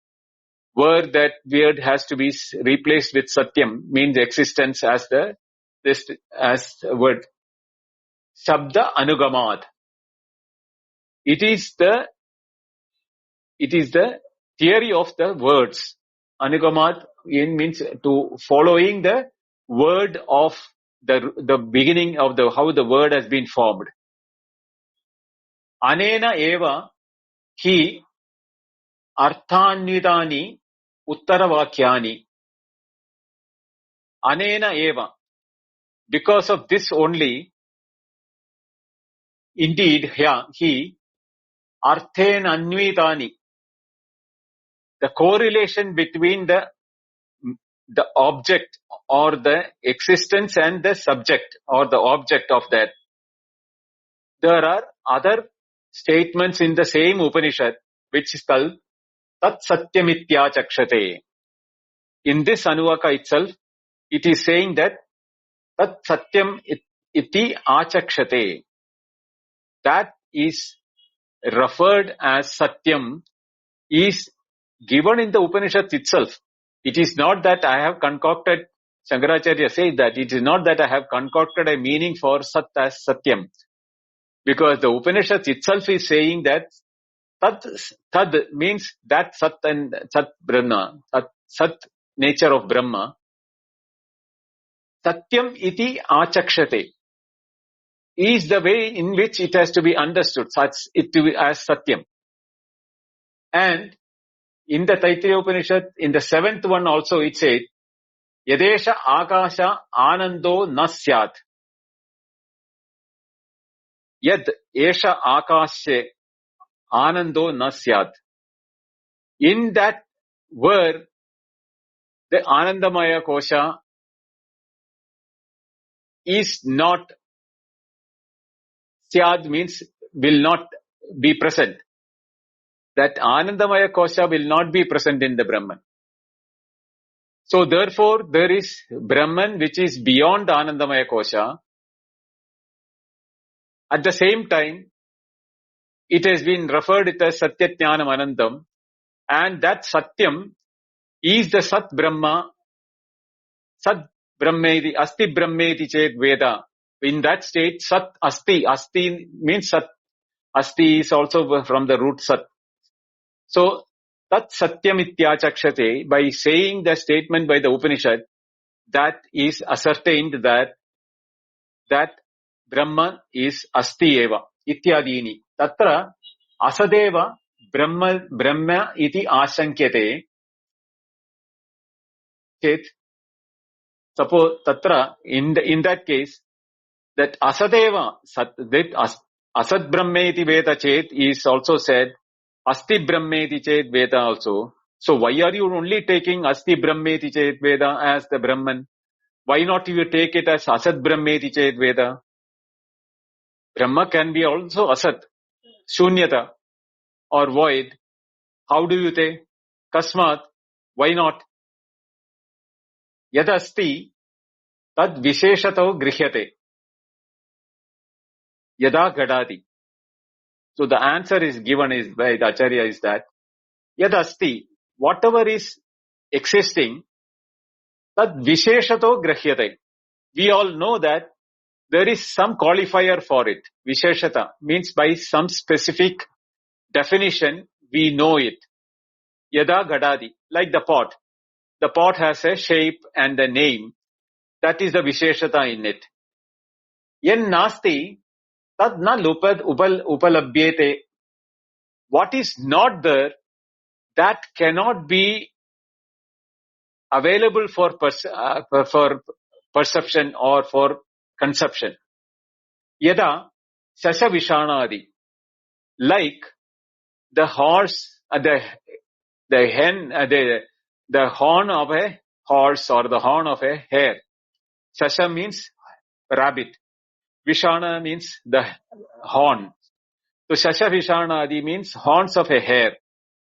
word, that word has to be replaced with Satyam, means existence as a word. Shabda Anugamad. It is the theory of the words. Anugamad means to following the word of the beginning of how the word has been formed. Anena eva hi arthanidani uttaravakyani. Anena eva. Because of this only, indeed, he arthen anvitani. The correlation between the object or the existence and the subject or the object of that. There are other statements in the same Upanishad which is called Tat Satyamitya Chakshate. In this Anuvaka itself, it is saying that Tat Satyam iti achakshate. That is referred as Satyam is given in the Upanishad itself. It is not that I have concocted, Shankaracharya says that it is not that I have concocted a meaning for Sat as Satyam. Because the Upanishad itself is saying that Tad means that Sat and Sat Brahma, Sat nature of Brahma. Satyam iti achakshate is the way in which it has to be understood as Satyam. And in the Taittareeya Upanishad, in the 7th one also it said, Yadesha Akasha Anando na syat. Yad Esha Akashe Anando na syat. In that word, the Anandamaya Kosha is not, syad means will not be present. That Anandamaya Kosha will not be present in the Brahman. So therefore, there is Brahman which is beyond Anandamaya Kosha. At the same time, it has been referred to as Satyajnanam Anandam, and that Satyam is the Sat Brahma, Sat Brahmeti, Asti Brahmeti chet Veda. In that state, Sat Asti. Asti means Sat. Asti is also from the root Sat. So, Tat Satyamitya Chakshate, by saying the statement by the Upanishad, that is ascertained that Brahman is Asti Eva, Ityadini. Tatra Asadeva Brahma iti Asankyate. Chet. Suppose Tatra, in that case, that Asadeva, Asat Brhameti Veda chet is also said, Asti Brahmeti chet Veda also. So why are you only taking Asti Brahmeti chet Veda as the Brahman? Why not you take it as Asat Brahmeti chet Veda? Brahma can be also Asat, Shunyata or void. How do you take? Kasmat, why not? Yad Asti, tad Visheshato Grihyate. Yada Gadadi. So the answer is given is by the Acharya is that Yad Asti, whatever is existing, tad Visheshato Grahyate. We all know that there is some qualifier for it. Visheshata means by some specific definition, we know it. Yada Gadadi, like the pot. The pot has a shape and a name. That is the Visheshata in it. Yen Nasti, tad na upalabhyete. What is not there, that cannot be available for perception or for conception. Yada Sasha Vishanadi, like the horse, the hen, the horn of a horse or the horn of a hare. Sasha means rabbit. Vishana means the horn. So Sasha Vishanadi means horns of a hare.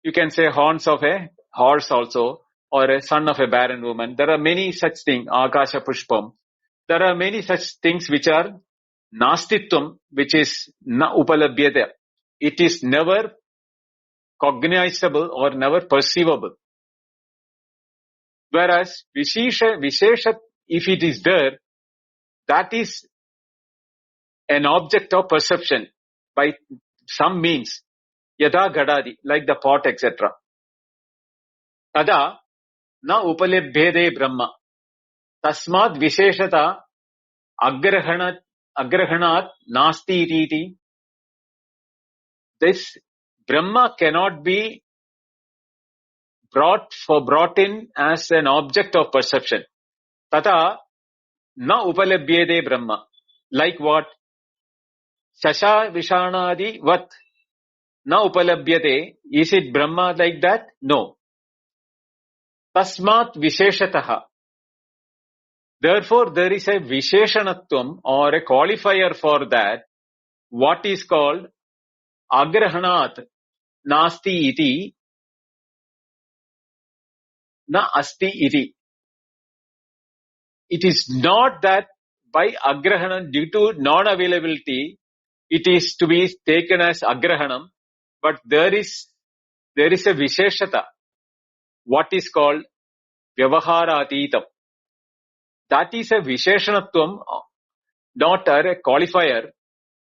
You can say horns of a horse also, or a son of a barren woman. There are many such things, Akasha Pushpam. There are many such things which are Nastitvam, which is na upalabhyate. It is never cognizable or never perceivable. Whereas Vishesha, if it is there, that is an object of perception by some means. Yada gadadi, like the pot, etc. Tada na upalabhyate Brahma. Tasmad Visheshata agrahanat nasti iti. This Brahma cannot be brought in as an object of perception. Tata na upalabhyate Brahma. Like what? Shasha Vishanadi vat na upalabhyate. Is it Brahma like that? No. Tasmat Visheshataha. Therefore, there is a Visheshanatvam or a qualifier for that. What is called Agrahanat Nasti iti na asti iti. It is not that by agrahanam, due to non-availability, it is to be taken as agrahanam, but there is a visheshata, what is called vyavaharatītam. That is a visheshanatvam, not a qualifier,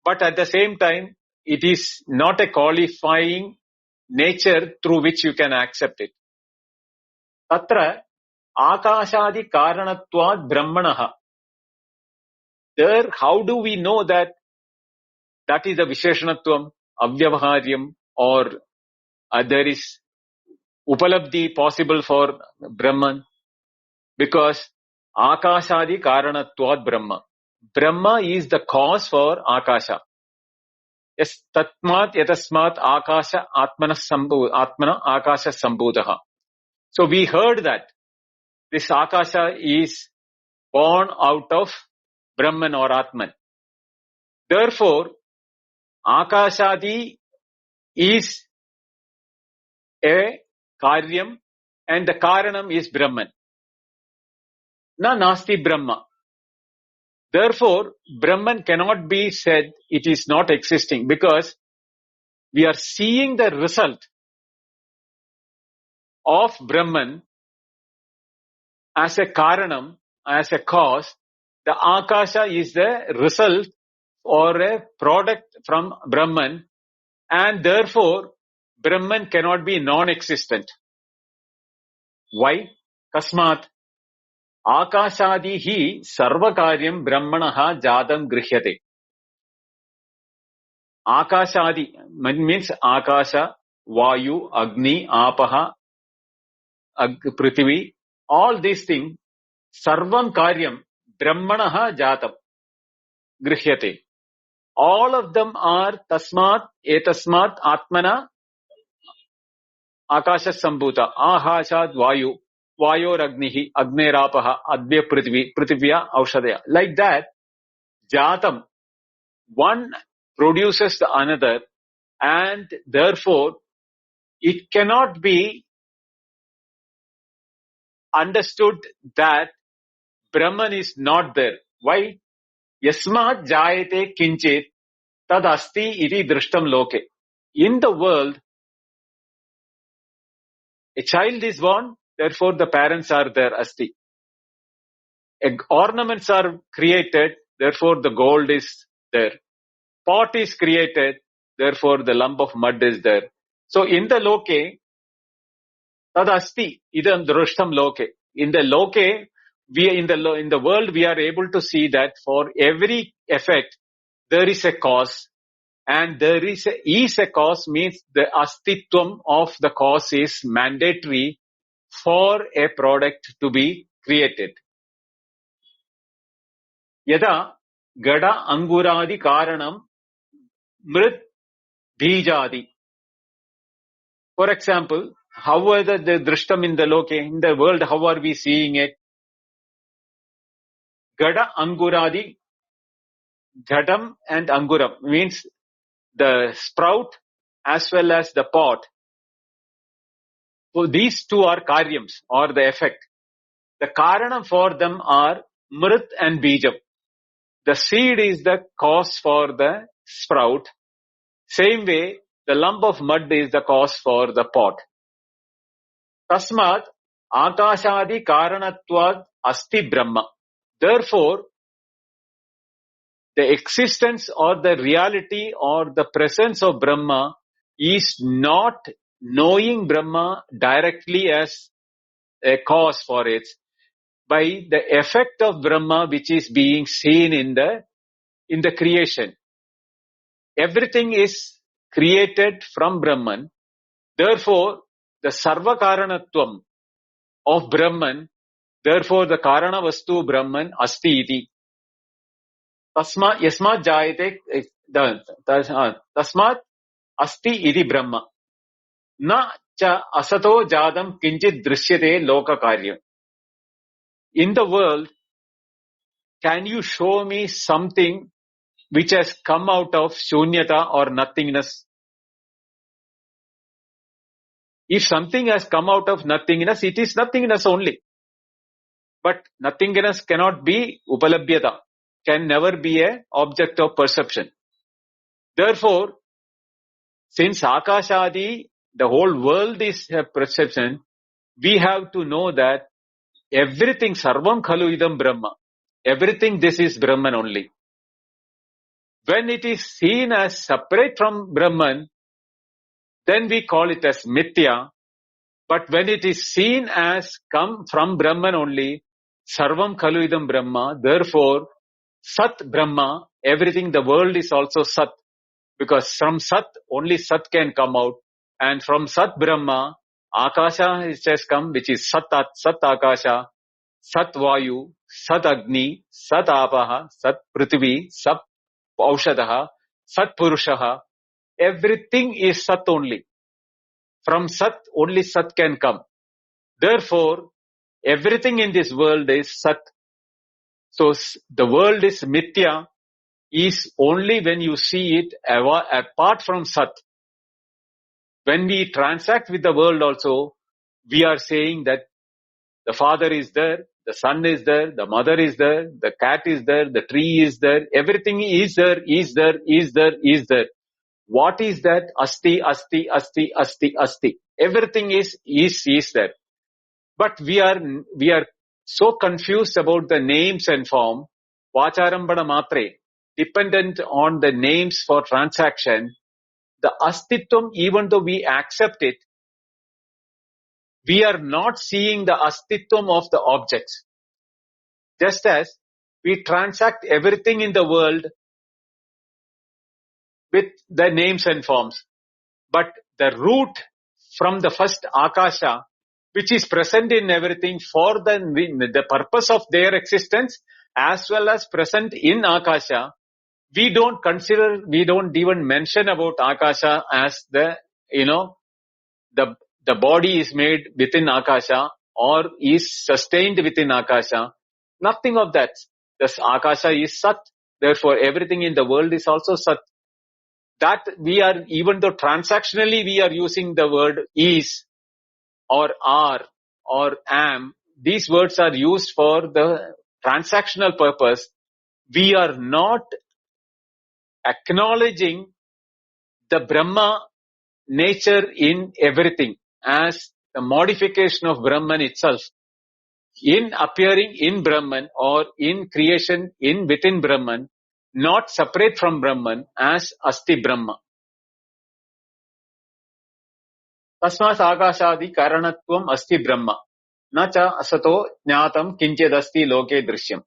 but at the same time, it is not a qualifying nature through which you can accept it. Tatra akashadi karanatvad brahmanaha. There, how do we know that is a Visheshanatvam, Avyavaharyam, or there is Upalabdhi possible for Brahman? Because Akashadi Karanatvad Brahma. Brahma is the cause for Akasha. Yes, Tatmat Yatasmat Akasha Atmana Akasha Sambhudaha. So we heard that this Akasha is born out of Brahman or Atman. Therefore, Akashadi is a karyam and the karanam is Brahman. Na nasti Brahma. Therefore, Brahman cannot be said it is not existing because we are seeing the result of Brahman as a karanam, as a cause. The Akasha is the result or a product from Brahman, and therefore Brahman cannot be non-existent. Why? Kasmat Akashadi hi sarvakaryam brahmanaha jadam grihyate. Akashadi means Akasha, Vayu, Agni, Apaha, Prithvi, all these things, sarvam karyam brahmanaha jatam grihyate. All of them are tasmat, etasmat, atmana, Akasha sambhuta, ahashad vayu, vayor agnihi, agnerāpaha, advya prithvi, prithivya aushadaya. Like that, jatam, one produces the another, and therefore it cannot be understood that Brahman is not there. Why? Yasmat jayate kinchit tad asti iti drishtam loke. In the world, a child is born, therefore the parents are there, asti. Ornaments are created, therefore the gold is there. Pot is created, therefore the lump of mud is there. So in the loke, tad asti idam drishtam loke. In the loke, in the world we are able to see that for every effect there is a cause, and there is a cause means the astitvam of the cause is mandatory for a product to be created. Yada gada anguradi karanam mrit bijadi. For example, how are the drishtam in the loke, in the world, how are we seeing it? Gada anguradi, gadam and anguram means the sprout as well as the pot. So these two are karyams, or the effect. The karanam for them are mrit and bijam. The seed is the cause for the sprout. Same way, the lump of mud is the cause for the pot. Tasmat akashadi karanatvad asti brahma. Therefore, the existence or the reality or the presence of Brahma is not knowing Brahma directly as a cause for it, by the effect of Brahma which is being seen in the creation. Everything is created from Brahman. Therefore, the Sarva Karanatvam of Brahman, therefore the Karana Vastu Brahman Asti iti. Yasmat jayate tasmat asti iti Brahma. Na cha asato jadam kinchit drishyate loka karyam. In the world, can you show me something which has come out of shunyata or nothingness? If something has come out of nothingness, it is nothingness only. But nothingness cannot be upalabhyata, can never be an object of perception. Therefore, since Akashadi, the whole world is a perception, we have to know that everything, sarvam khalu idam Brahma, everything this is Brahman only. When it is seen as separate from Brahman, then we call it as mithya. But when it is seen as come from Brahman only, sarvam khalu idam Brahma, therefore, Sat Brahma, everything, the world is also Sat. Because from Sat, only Sat can come out. And from Sat Brahma, Akasha has come, which is Sat Akasha, Sat Vayu, Sat Agni, Sat Apaha, Sat Prithvi, Sat Aushadaha, Sat Purushaha. Everything is Sat only. From Sat, only Sat can come. Therefore, everything in this world is Sat. So the world is Mithya, is only when you see it apart from Sat. When we transact with the world also, we are saying that the father is there, the son is there, the mother is there, the cat is there, the tree is there, everything is there, is there, is there, is there. What is that? Asti, asti, asti, asti, asti. Everything is there. But we are so confused about the names and form. Vacharambana matre, dependent on the names for transaction. The astitvam, even though we accept it, we are not seeing the astitvam of the objects. Just as we transact everything in the world with the names and forms. But the root from the first Akasha, which is present in everything for the purpose of their existence, as well as present in Akasha, we don't even mention about Akasha as the body is made within Akasha or is sustained within Akasha. Nothing of that. This Akasha is Sat. Therefore, everything in the world is also Sat. That we are, even though transactionally we are using the word is or are or am, these words are used for the transactional purpose. We are not acknowledging the Brahma nature in everything as the modification of Brahman itself, in appearing in Brahman or in creation within Brahman, not separate from Brahman as Asti Brahma. Tasmat Akashadi Karanatvam Asti Brahma. Nacha asato jnatam kinchedasti loke drishyam.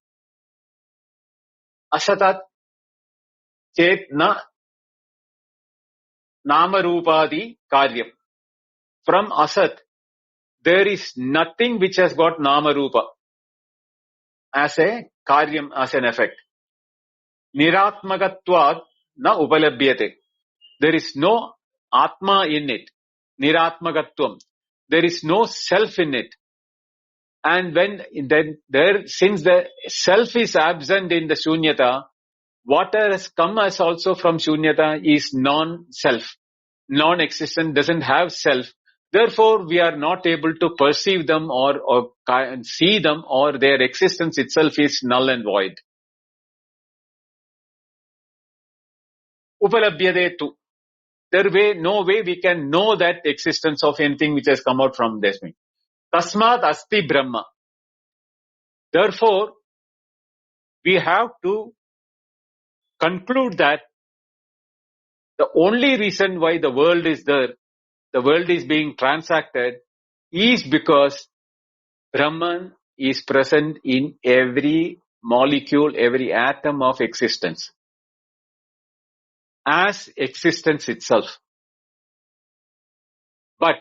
Asatat chet na namarupadi karyam. From Asat, there is nothing which has got namarupa as a karyam, as an effect. Niratmagatvad na upalabhyate. There is no atma in it. Niratmagatvam. There is no self in it. And since the self is absent in the shunyata, what has come as also from shunyata is non-self, non-existent, doesn't have self. Therefore, we are not able to perceive them or see them, or their existence itself is null and void. Upalabhyade tu. No way we can know that existence of anything which has come out from this. Tasmat asti Brahma. Therefore, we have to conclude that the only reason why the world is there, the world is being transacted, is because Brahman is present in every molecule, every atom of existence, as existence itself. But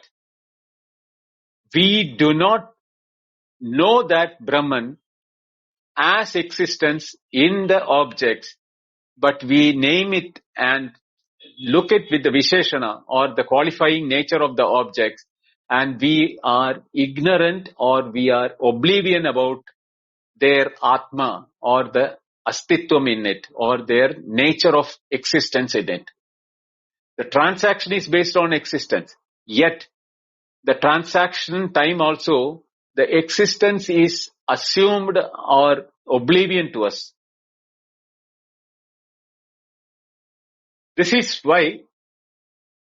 we do not know that Brahman as existence in the objects, but we name it and look it with the Visheshana or the qualifying nature of the objects, and we are ignorant or we are oblivion about their Atma or the Astitvam in it or their nature of existence in it. The transaction is based on existence. Yet, the transaction time also, the existence is assumed or oblivion to us. This is why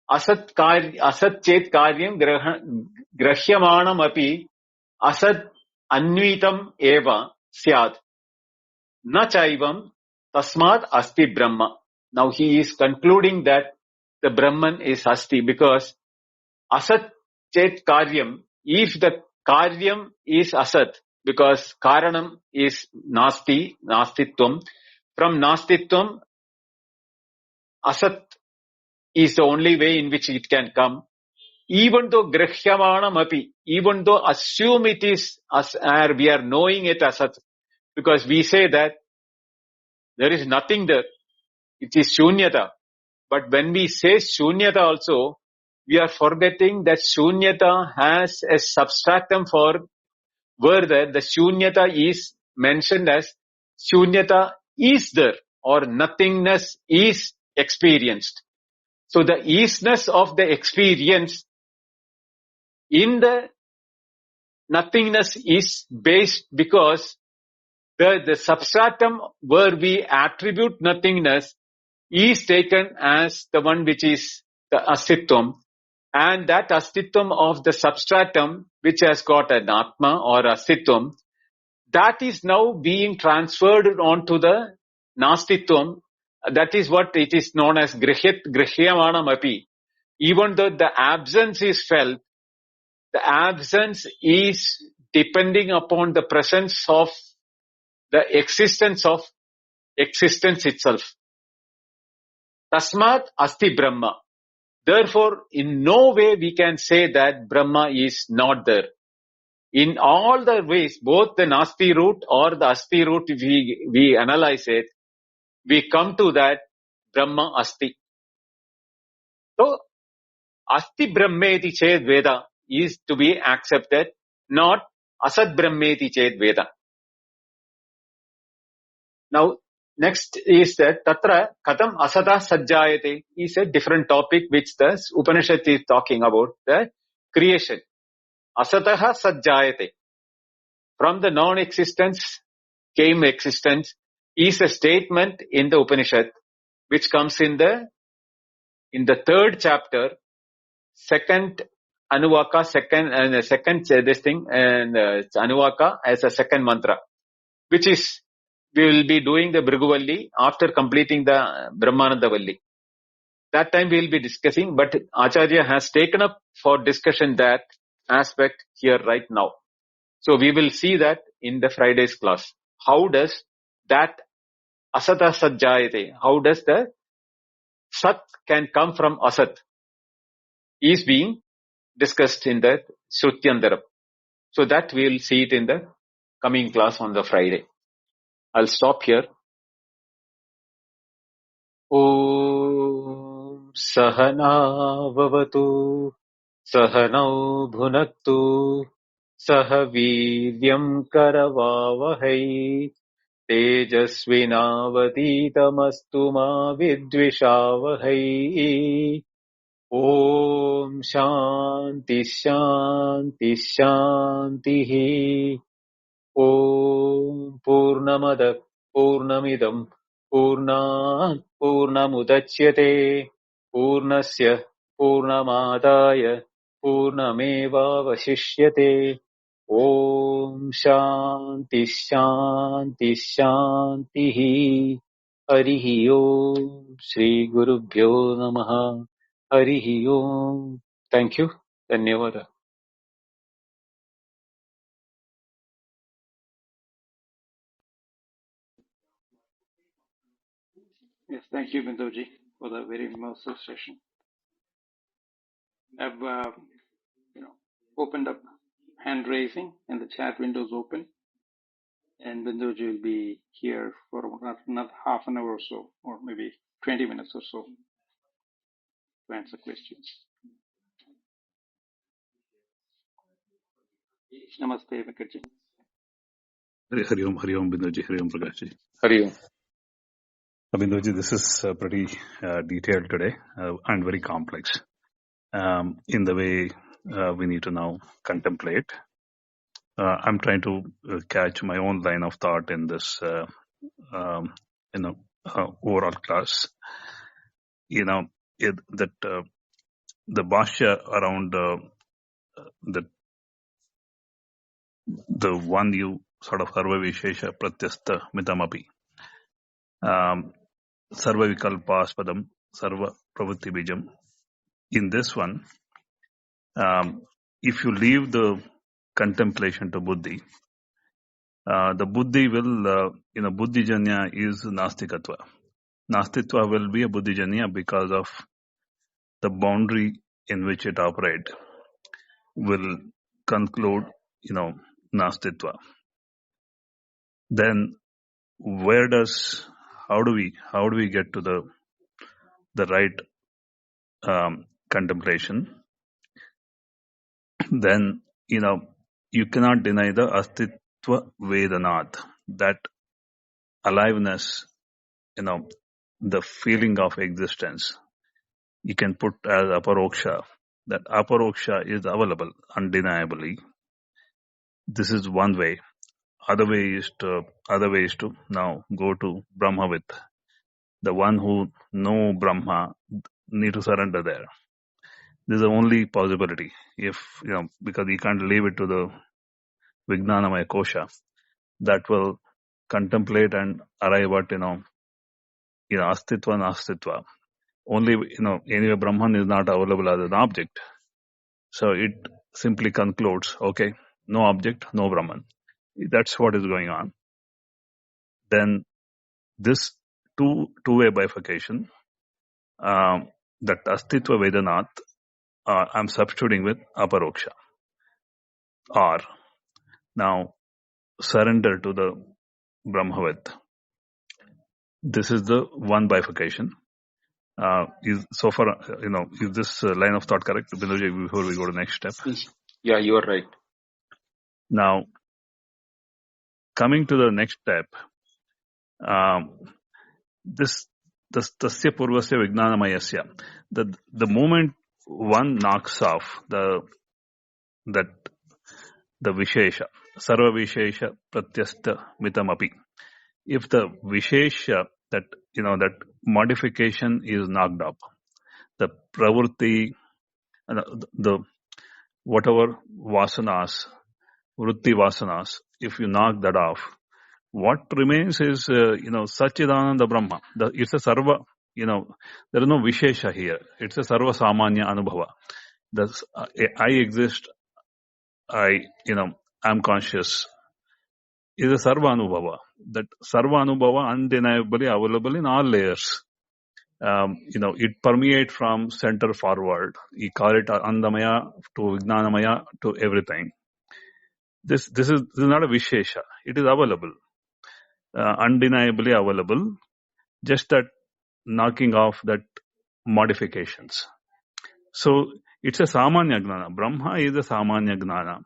asat chet karyam grahyamanam api asat anvitam eva syad na chaivam tasmat asti Brahma. Now he is concluding that the Brahman is asti because asat chet karyam, if the karyam is asat, because karanam is nastitvam, from nastitvam, asat is the only way in which it can come. Even though grahyamanam api, even though assume it is as we are knowing it asat, because we say that there is nothing there, it is shunyata. But when we say shunyata also, we are forgetting that shunyata has a substratum for where the shunyata is mentioned as shunyata is there or nothingness is experienced. So the isness of the experience in the nothingness is based because the substratum where we attribute nothingness is taken as the one which is the astitvam, and that astitvam of the substratum which has got an atma or astitvam, that is now being transferred onto the nastitvam. That is what it is known as grihyamanam api. Even though the absence is felt, the absence is depending upon the presence of the existence of existence itself. Tasmat asti Brahma. Therefore, in no way we can say that Brahma is not there. In all the ways, both the Nasti route or the Asti route, if we analyze it, we come to that Brahma Asti. So, Asti Brahmeti chet Veda is to be accepted, not Asat Brhameti chet Veda. Now, next is that Tatra Katham Asata Sajjayate is a different topic which the Upanishad is talking about, the creation. Asataha Sajjayate. From the non-existence came existence is a statement in the Upanishad which comes in the third chapter, second Anuvaka, Anuvaka as a second mantra, which is we will be doing the Bhrigu after completing the Brahmananda Valli. That time we will be discussing, but Acharya has taken up for discussion that aspect here right now. So we will see that in the Friday's class. How does that Asata Sajjayate, how does the Sat can come from Asat, is being discussed in the Shrutyandaram. So that we will see it in the coming class on the Friday. I'll stop here. Om Sahana Vavatu Sahanau Bhunaktu Sahaviryam Karavavahai Tejasvinavaditamastu ma vidvishavahai. Om Shanti Shanti Shanti. Om Purnamada Purnamidam Purnat Purnamudachyate Purnasya Purnamadaya Purnameva Vasishyate. Om Shanti Shanti Shanti. Harihi Om. Shri Gurubhyo Namaha. Harihi Om. Thank you. Dhanyavada. Yes, thank you, Binduji, for the very immersive session. I've opened up hand raising and the chat window is open, and Binduji will be here for another half an hour or so, or maybe 20 minutes or so to answer questions. Namaste, Venkaji. Hari Om, Binduji, Hari Om Prakashji. Hari Om. Binduji, this is pretty detailed today and very complex in the way we need to now contemplate. I'm trying to catch my own line of thought in this, overall class. That the bhashya around the one you sort of sarva vishesha pratyastha mitamapi. Sarva vikalpaspadam, sarva pravritti bijam. In this one, if you leave the contemplation to buddhi, the buddhi will, buddhijanya is nastikatva. Nastitva will be a buddhijanya because of the boundary in which it operates will conclude, nastitva. Then how do we get to the right contemplation? Then, you cannot deny the astitva vedanat, that aliveness, the feeling of existence. You can put as aparoksha. That aparoksha is available undeniably. This is one way. Other way is to now go to Brahmavid. The one who know Brahma need to surrender there. This is the only possibility. If, because you can't leave it to the Vijnanamaya Kosha, that will contemplate and arrive at, astitva and astitva. Only, anyway, Brahman is not available as an object. So it simply concludes, okay, no object, no Brahman. That's what is going on. Then this two-way bifurcation, that astitva vedanat, I'm substituting with aparoksha. Or now surrender to the Brahmavid. This is the one bifurcation. Is this line of thought correct, Binduji, before we go to the next step? Yeah, you are right. Now, coming to the next step, this tasya purvasya vijnanamayasya, the moment one knocks off the vishesha, sarva vishesha pratyastha mitamapi, if the vishesha, that modification is knocked up, the pravritti, the whatever vasanas, vritti vasanas, if you knock that off, what remains is, Satchidananda Brahma. It's a sarva, there is no vishesha here. It's a sarva samanya anubhava. I exist, I'm conscious, is a sarva anubhava. That sarva anubhava undeniably available in all layers. It permeates from center forward. You call it andamaya to vijnanamaya to everything. This is not a vishesha. It is available, undeniably available. Just that knocking off that modifications. So it's a samanya gnana. Brahma is a samanya gnana.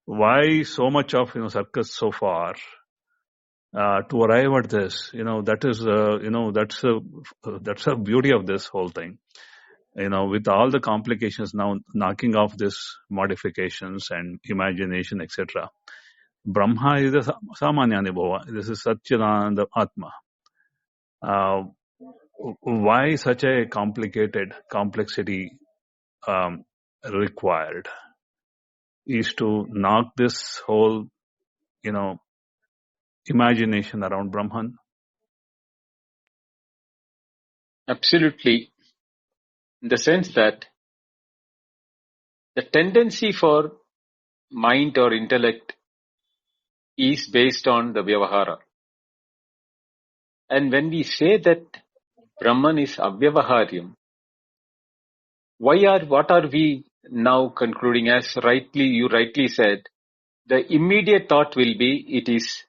Why so much of circus so far? To arrive at this, that is, that's a beauty of this whole thing. with all the complications now, knocking off this modifications and imagination, etc. Brahma is the Samanya Anubhava. This is Satchidananda Atma. Why such a complexity required is to knock this whole, imagination around Brahman. Absolutely. In the sense that the tendency for mind or intellect is based on the Vyavahara. And when we say that Brahman is Avyavaharyam, what are we now concluding? As you rightly said, the immediate thought will be it is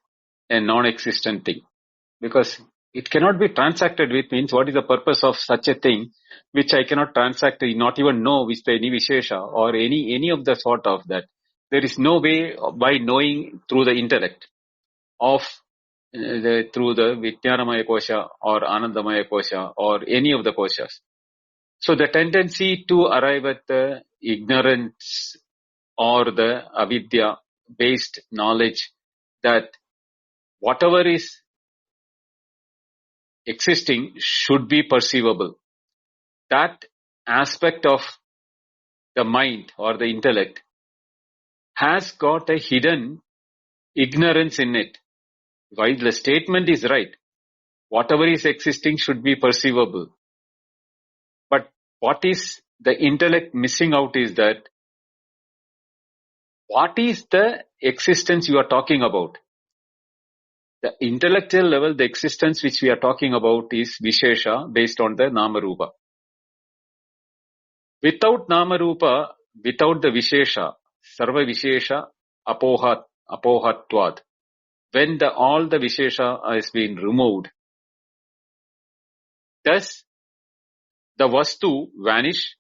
a non-existent thing. Because it cannot be transacted with means what is the purpose of such a thing which I cannot transact, not even know with any Vishesha or any of the sort of that. There is no way by knowing through the intellect of through the Vijnanamaya Kosha or Anandamaya Kosha or any of the Koshas. So the tendency to arrive at the ignorance or the avidya based knowledge that whatever is existing should be perceivable. That aspect of the mind or the intellect has got a hidden ignorance in it. While the statement is right, whatever is existing should be perceivable. But what is the intellect missing out is that what is the existence you are talking about? The intellectual level, the existence which we are talking about is Vishesha based on the Nama Rupa. Without Nama Rupa, without the Vishesha, Sarva Vishesha Apohatvad. When all the Vishesha has been removed, does the Vastu vanish?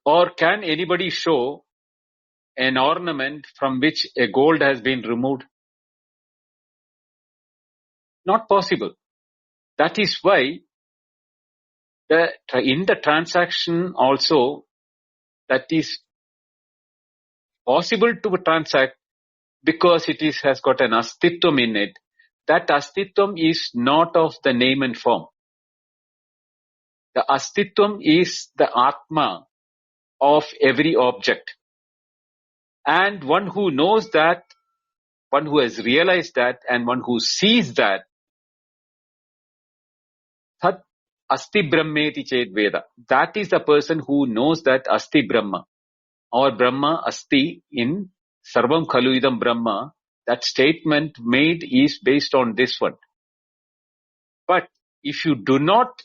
Or can anybody show an ornament from which a gold has been removed? Not possible. That is why in the transaction also that is possible to transact because it has got an astitvam in it. That astitvam is not of the name and form. The astitvam is the atma of every object. And one who knows that, one who has realized that, and one who sees that, Sat Asti Brahmeti chet Veda. That is the person who knows that Asti Brahma or Brahma Asti in Sarvam Khalu Idam Brahma. That statement made is based on this one. But if you do not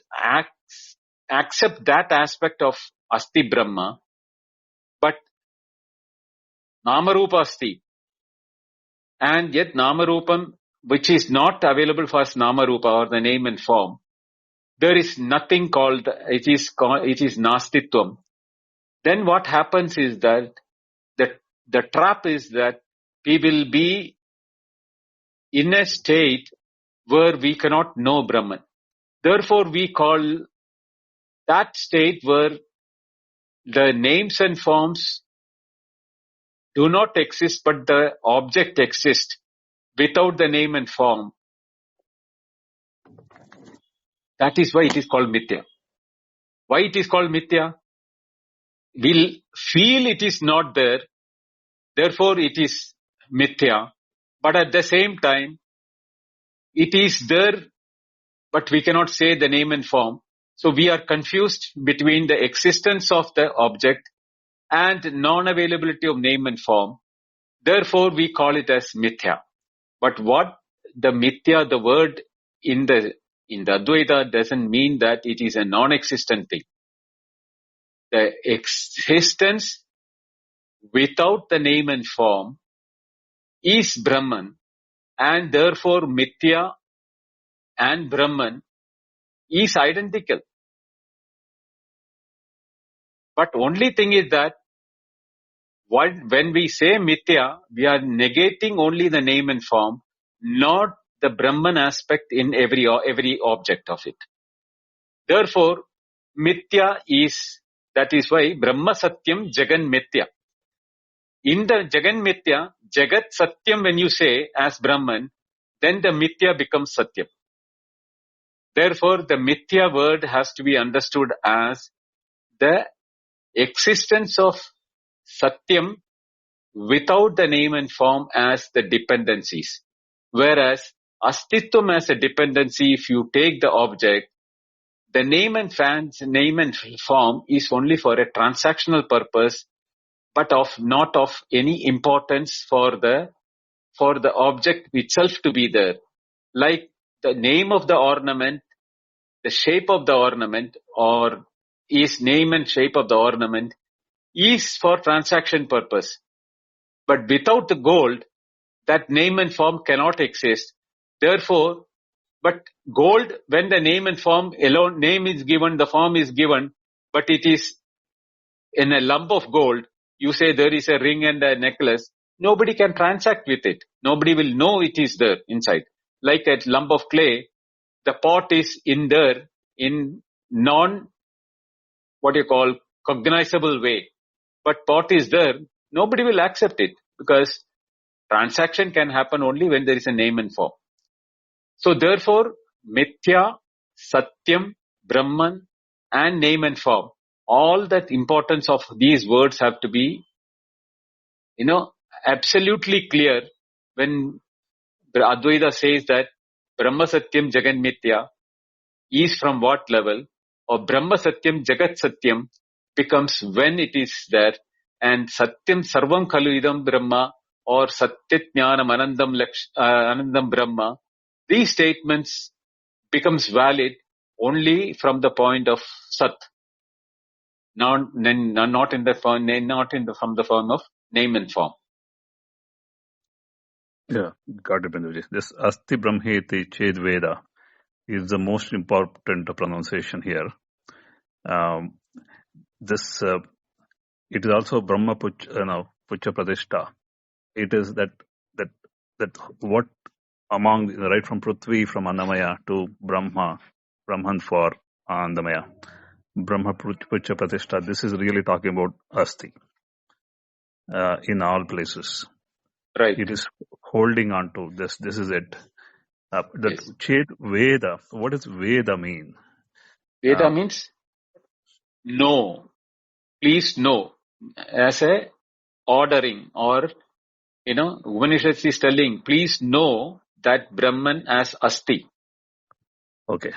accept that aspect of Asti Brahma, but Namarupa Asti, and yet Namarupam, which is not available for us Namarupa or the name and form, there is nothing called, it is Nastitvam. Then what happens is that the trap is that we will be in a state where we cannot know Brahman. Therefore, we call that state where the names and forms do not exist, but the object exists without the name and form. That is why it is called Mithya. Why it is called Mithya? We'll feel it is not there, therefore it is Mithya. But at the same time, it is there, but we cannot say the name and form. So we are confused between the existence of the object and non-availability of name and form. Therefore, we call it as Mithya. But what the Mithya, the word in the Advaita doesn't mean that it is a non-existent thing. The existence without the name and form is Brahman, and therefore Mithya and Brahman is identical. But only thing is that when we say Mithya, we are negating only the name and form, not the Brahman aspect in every object of it. Therefore, Mithya is, that is why Brahma Satyam Jagan Mithya. In the Jagan Mithya, Jagat Satyam when you say as Brahman, then the Mithya becomes Satyam. Therefore, the Mithya word has to be understood as the existence of Satyam without the name and form as the dependencies. Whereas Astitvam as a dependency, if you take the object, the name and form is only for a transactional purpose, but not of any importance for the object itself to be there. Like the name of the ornament, the shape of the ornament, or is name and shape of the ornament is for transaction purpose. But without the gold, that name and form cannot exist. Therefore, but gold, when the name and form alone, name is given, the form is given, but it is in a lump of gold, you say there is a ring and a necklace, nobody can transact with it. Nobody will know it is there inside. Like a lump of clay, the pot is in there in cognizable way. But pot is there, nobody will accept it because transaction can happen only when there is a name and form. So therefore, Mithya, Satyam, Brahman, and name and form, all that importance of these words have to be, absolutely clear when Advaita says that Brahma Satyam Jagan Mithya is from what level, or Brahma Satyam Jagat Satyam becomes when it is there, and Satyam Sarvam Khalu Idam Brahma or Satyajnanam Anandam Brahma, these statements becomes valid only from the point of Sat, not in the from the form of name and form. Yeah, got it, Benduji. This Asti Brahmeti chet Veda is the most important pronunciation here. This it is also Brahma Pucha Pratishta. It is that what among right from Prithvi, from Annamaya to Brahman for Andamaya, Brahma Pucha Pratishta. This is really talking about Asti in all places. Right. It is holding on to this. This is it. That Yes. chet Veda. What does Veda mean? Veda means know. Please know. As a ordering, or Upanishad is telling, please know that Brahman as Asti. Okay,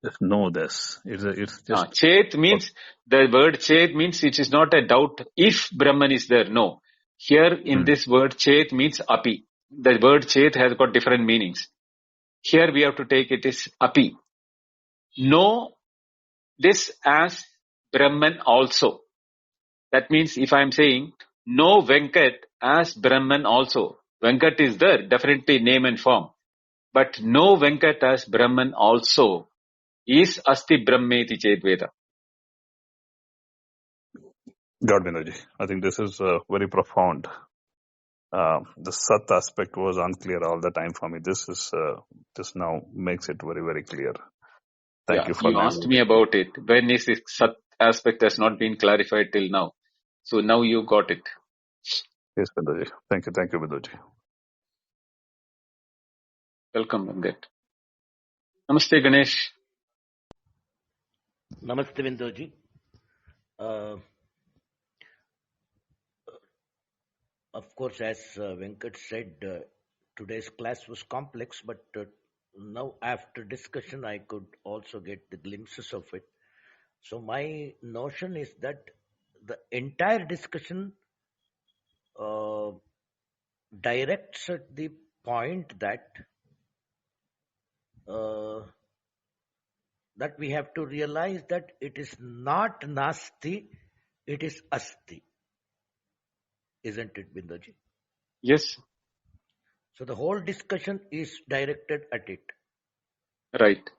just know this. It's just Chet means, the word chet means it is not a doubt if Brahman is there. No. Here in this word chet means api. The word chet has got different meanings. Here we have to take it as api. Know this as Brahman also. That means if I am saying know Venkat as Brahman also. Venkat is there, definitely name and form. But know Venkat as Brahman also is Asti Brahmeti chet Veda. God, Vinoji. I think this is very profound. The Sat aspect was unclear all the time for me. This now makes it very, very clear. Thank you for You asked me about it. When is this Sat aspect has not been clarified till now. So now you got it. Yes, Binduji. Thank you, Binduji. Welcome, Venkat. Namaste, Ganesh. Namaste, Binduji. Of course, as Venkat said, today's class was complex, but now after discussion, I could also get the glimpses of it. So my notion is that the entire discussion directs at the point that that we have to realize that it is not Nasti, it is Asti. Isn't it, Binduji? Yes. So the whole discussion is directed at it. Right.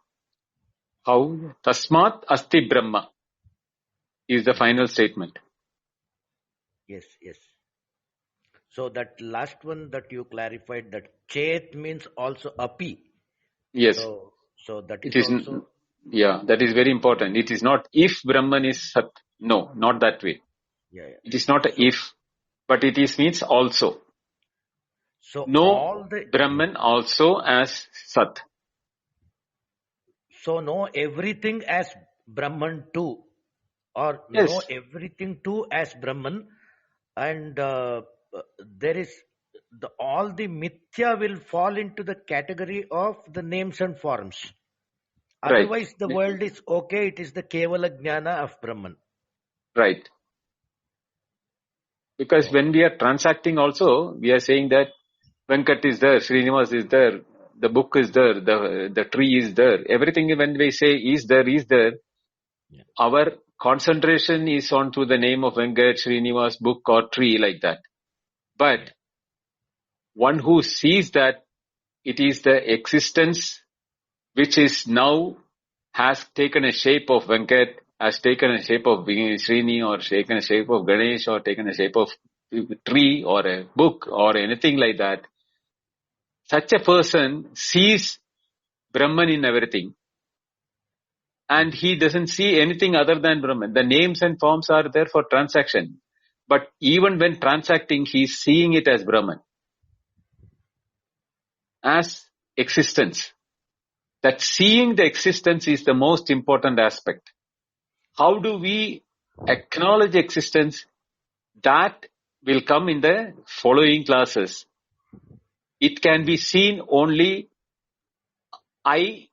How? Tasmat Asti Brahma is the final statement. Yes. So that last one that you clarified, that chet means also api. Yes. So that It is is also Yeah, that is very important. It is not if Brahman is Sat. No, not that way. Yeah. It is not a So, if, but it is means also. so No all the, Brahman also as Sat. so know everything as Brahman too, or know Yes, everything too as Brahman, and there is all the mithya will fall into the category of the names and forms. right, Otherwise, the world is okay. It is the Kevala Jnana of Brahman. right. Because Okay. when we are transacting also, we are saying that Venkat is there, Srinivas is there, the book is there, the tree is there. Everything when we say is there, Yeah. our concentration is on to the name of Venkat, Srinivas, book or tree like that. But one who sees that it is the existence which is now has taken a shape of Venkat, has taken a shape of Srini, or taken a shape of Ganesh, or taken a shape of tree or a book or anything like that. Such a person sees Brahman in everything, and he doesn't see anything other than Brahman. The names and forms are there for transaction, but even when transacting, he is seeing it as Brahman, as existence. That seeing the existence is the most important aspect. How do we acknowledge existence? That will come in the following classes. It can be seen only I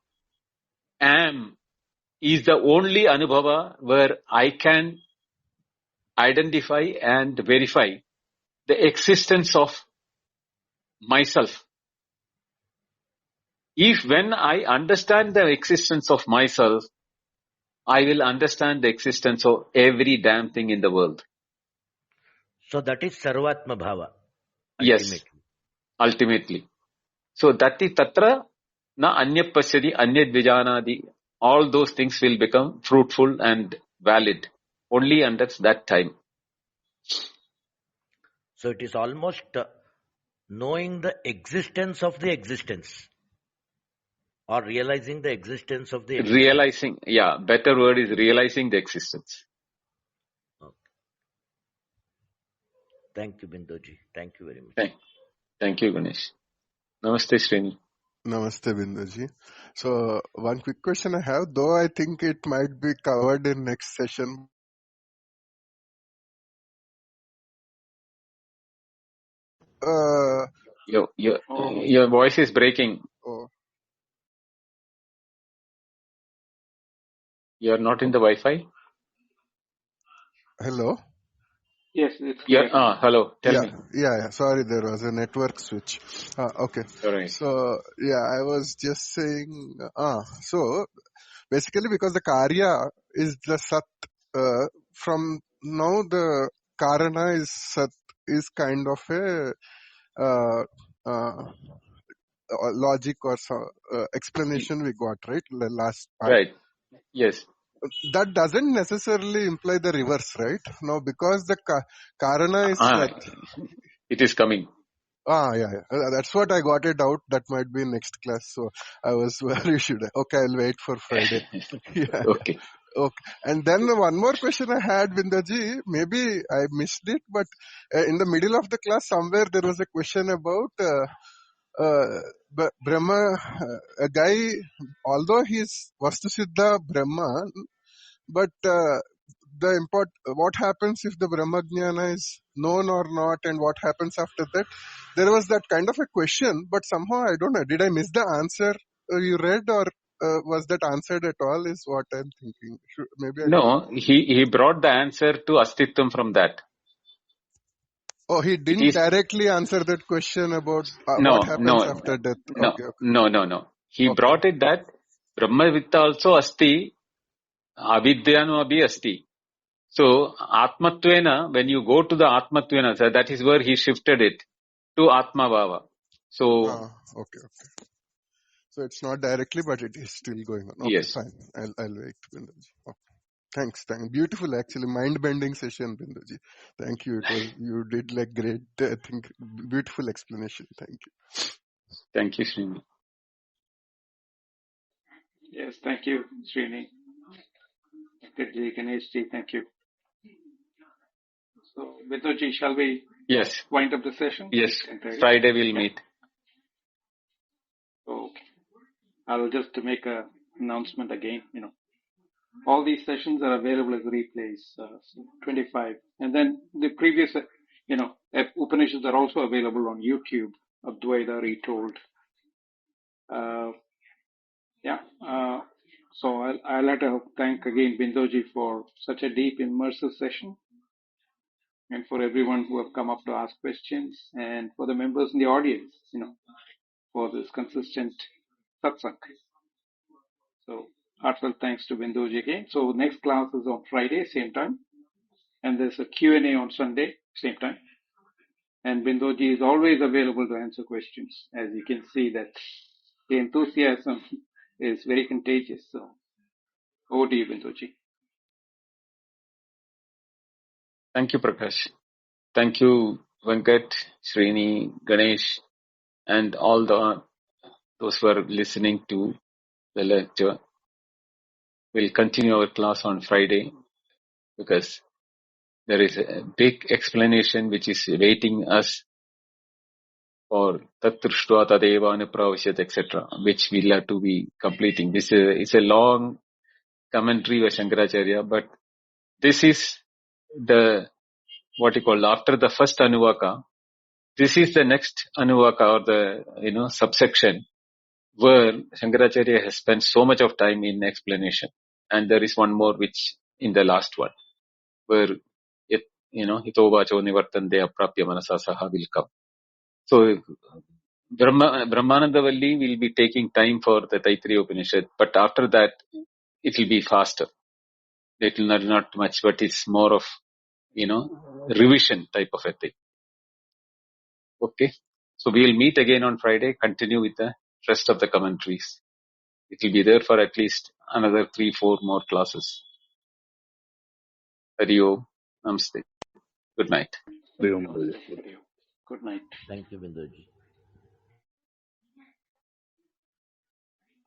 am is the only anubhava where I can identify and verify the existence of myself. If when I understand the existence of myself, I will understand the existence of every damn thing in the world. So that is Sarvatma Bhava, Yes, ultimately. ultimately. So that is tatra na anyat pasyati anyat vijanadi. All those things will become fruitful and valid only under that time. So it is almost knowing the existence of the existence, or realizing the existence of the existence. Realizing, yeah, better word is realizing the existence. Okay. Thank you, Binduji. Thank you very much. Thank you, Ganesh. Namaste, Srini. Namaste, Binduji. So, one quick question I have, though I think it might be covered in next session. Uh, Your voice is breaking. oh, You're not in the Wi-Fi? hello? Yes, it's clear now. Hello. Tell Yeah, me. yeah, sorry, there was a network switch. Okay. All right. So, yeah, I was just saying, so basically because the Karya is the Sat, from now the Karana is Sat, is kind of a uh, uh, logic or explanation we got, right? The last part. Right. Yes. That doesn't necessarily imply the reverse, right? Now, because the Karana is Ah, Sat. it is coming. Yeah. That's what I got it out. That might be next class. So I was very should. Okay, I'll wait for Friday. Yeah. Okay. Okay. And then one more question I had, Bindaji. Maybe I missed it, but in the middle of the class somewhere there was a question about Brahma, a guy, although he's Vastusiddha Brahma, but what happens if the Brahmajnana is known or not, and what happens after that? There was that kind of a question, but somehow I don't know. Did I miss the answer you read, or was that answered at all? Is what I'm thinking. Maybe I could. No, he brought the answer to Astitvam from that. Oh, he It didn't is directly answer that question about what no, happens no, after death. no, Okay. no, no, no. He Okay. brought it that Brahma Vitta also asti, avidyanu abhi asti. So Atmatvena, when you go to the Atmatvena, so that is where he shifted it to Atma Bhava. So Okay. So it's not directly, but it is still going on. Okay, yes, fine. I'll wait, Binduji. Okay. Thanks. Beautiful, actually, mind-bending session, Binduji. Thank you. You did like great. I think beautiful explanation. Thank you. thank you, Srini. Yes, thank you, Srini. Venkatji, Ganeshji, thank you. So, Binduji, shall we Yes, wind up the session? yes. 10:30? Friday we'll Yeah. meet. So, I'll just make an announcement again. All these sessions are available as replays, so 25. And then the previous, Upanishads are also available on YouTube, Advaita Retold. Uh, yeah. So I'd like to thank again Bindoji for such a deep, immersive session, and for everyone who have come up to ask questions, and for the members in the audience, for this consistent satsang. So heartfelt thanks to Bindoji again. So next class is on Friday, same time, and there's a Q&A on Sunday, same time. And Bindoji is always available to answer questions. As you can see, that the enthusiasm is very contagious. So over to you, Bindoji. Thank you, Prakash. Thank you, Venkat, Srini, Ganesh, and all those who are listening to the lecture. We'll continue our class on Friday because there is a big explanation which is waiting us for Tattrishtva Tadeva Anupravashyat, etc., which we'll have to be completing. This is a long commentary by Shankaracharya, but this is what you call after the first Anuvaka. This is the next Anuvaka or the subsection where Shankaracharya has spent so much of time in explanation. And there is one more which in the last one where Hito vacho nivartande aprapya manasa saha will come. So Brahmananda Valli will be taking time for the Taittareeya Upanishad, but after that it will be faster. It will not much, but it's more of revision type of a thing. Okay. So we will meet again on Friday, continue with the rest of the commentaries. It will be there for at least another 3-4 more classes. Hari Om. Namaste. Good night. Hariom. Good night. Thank you, Bindoji.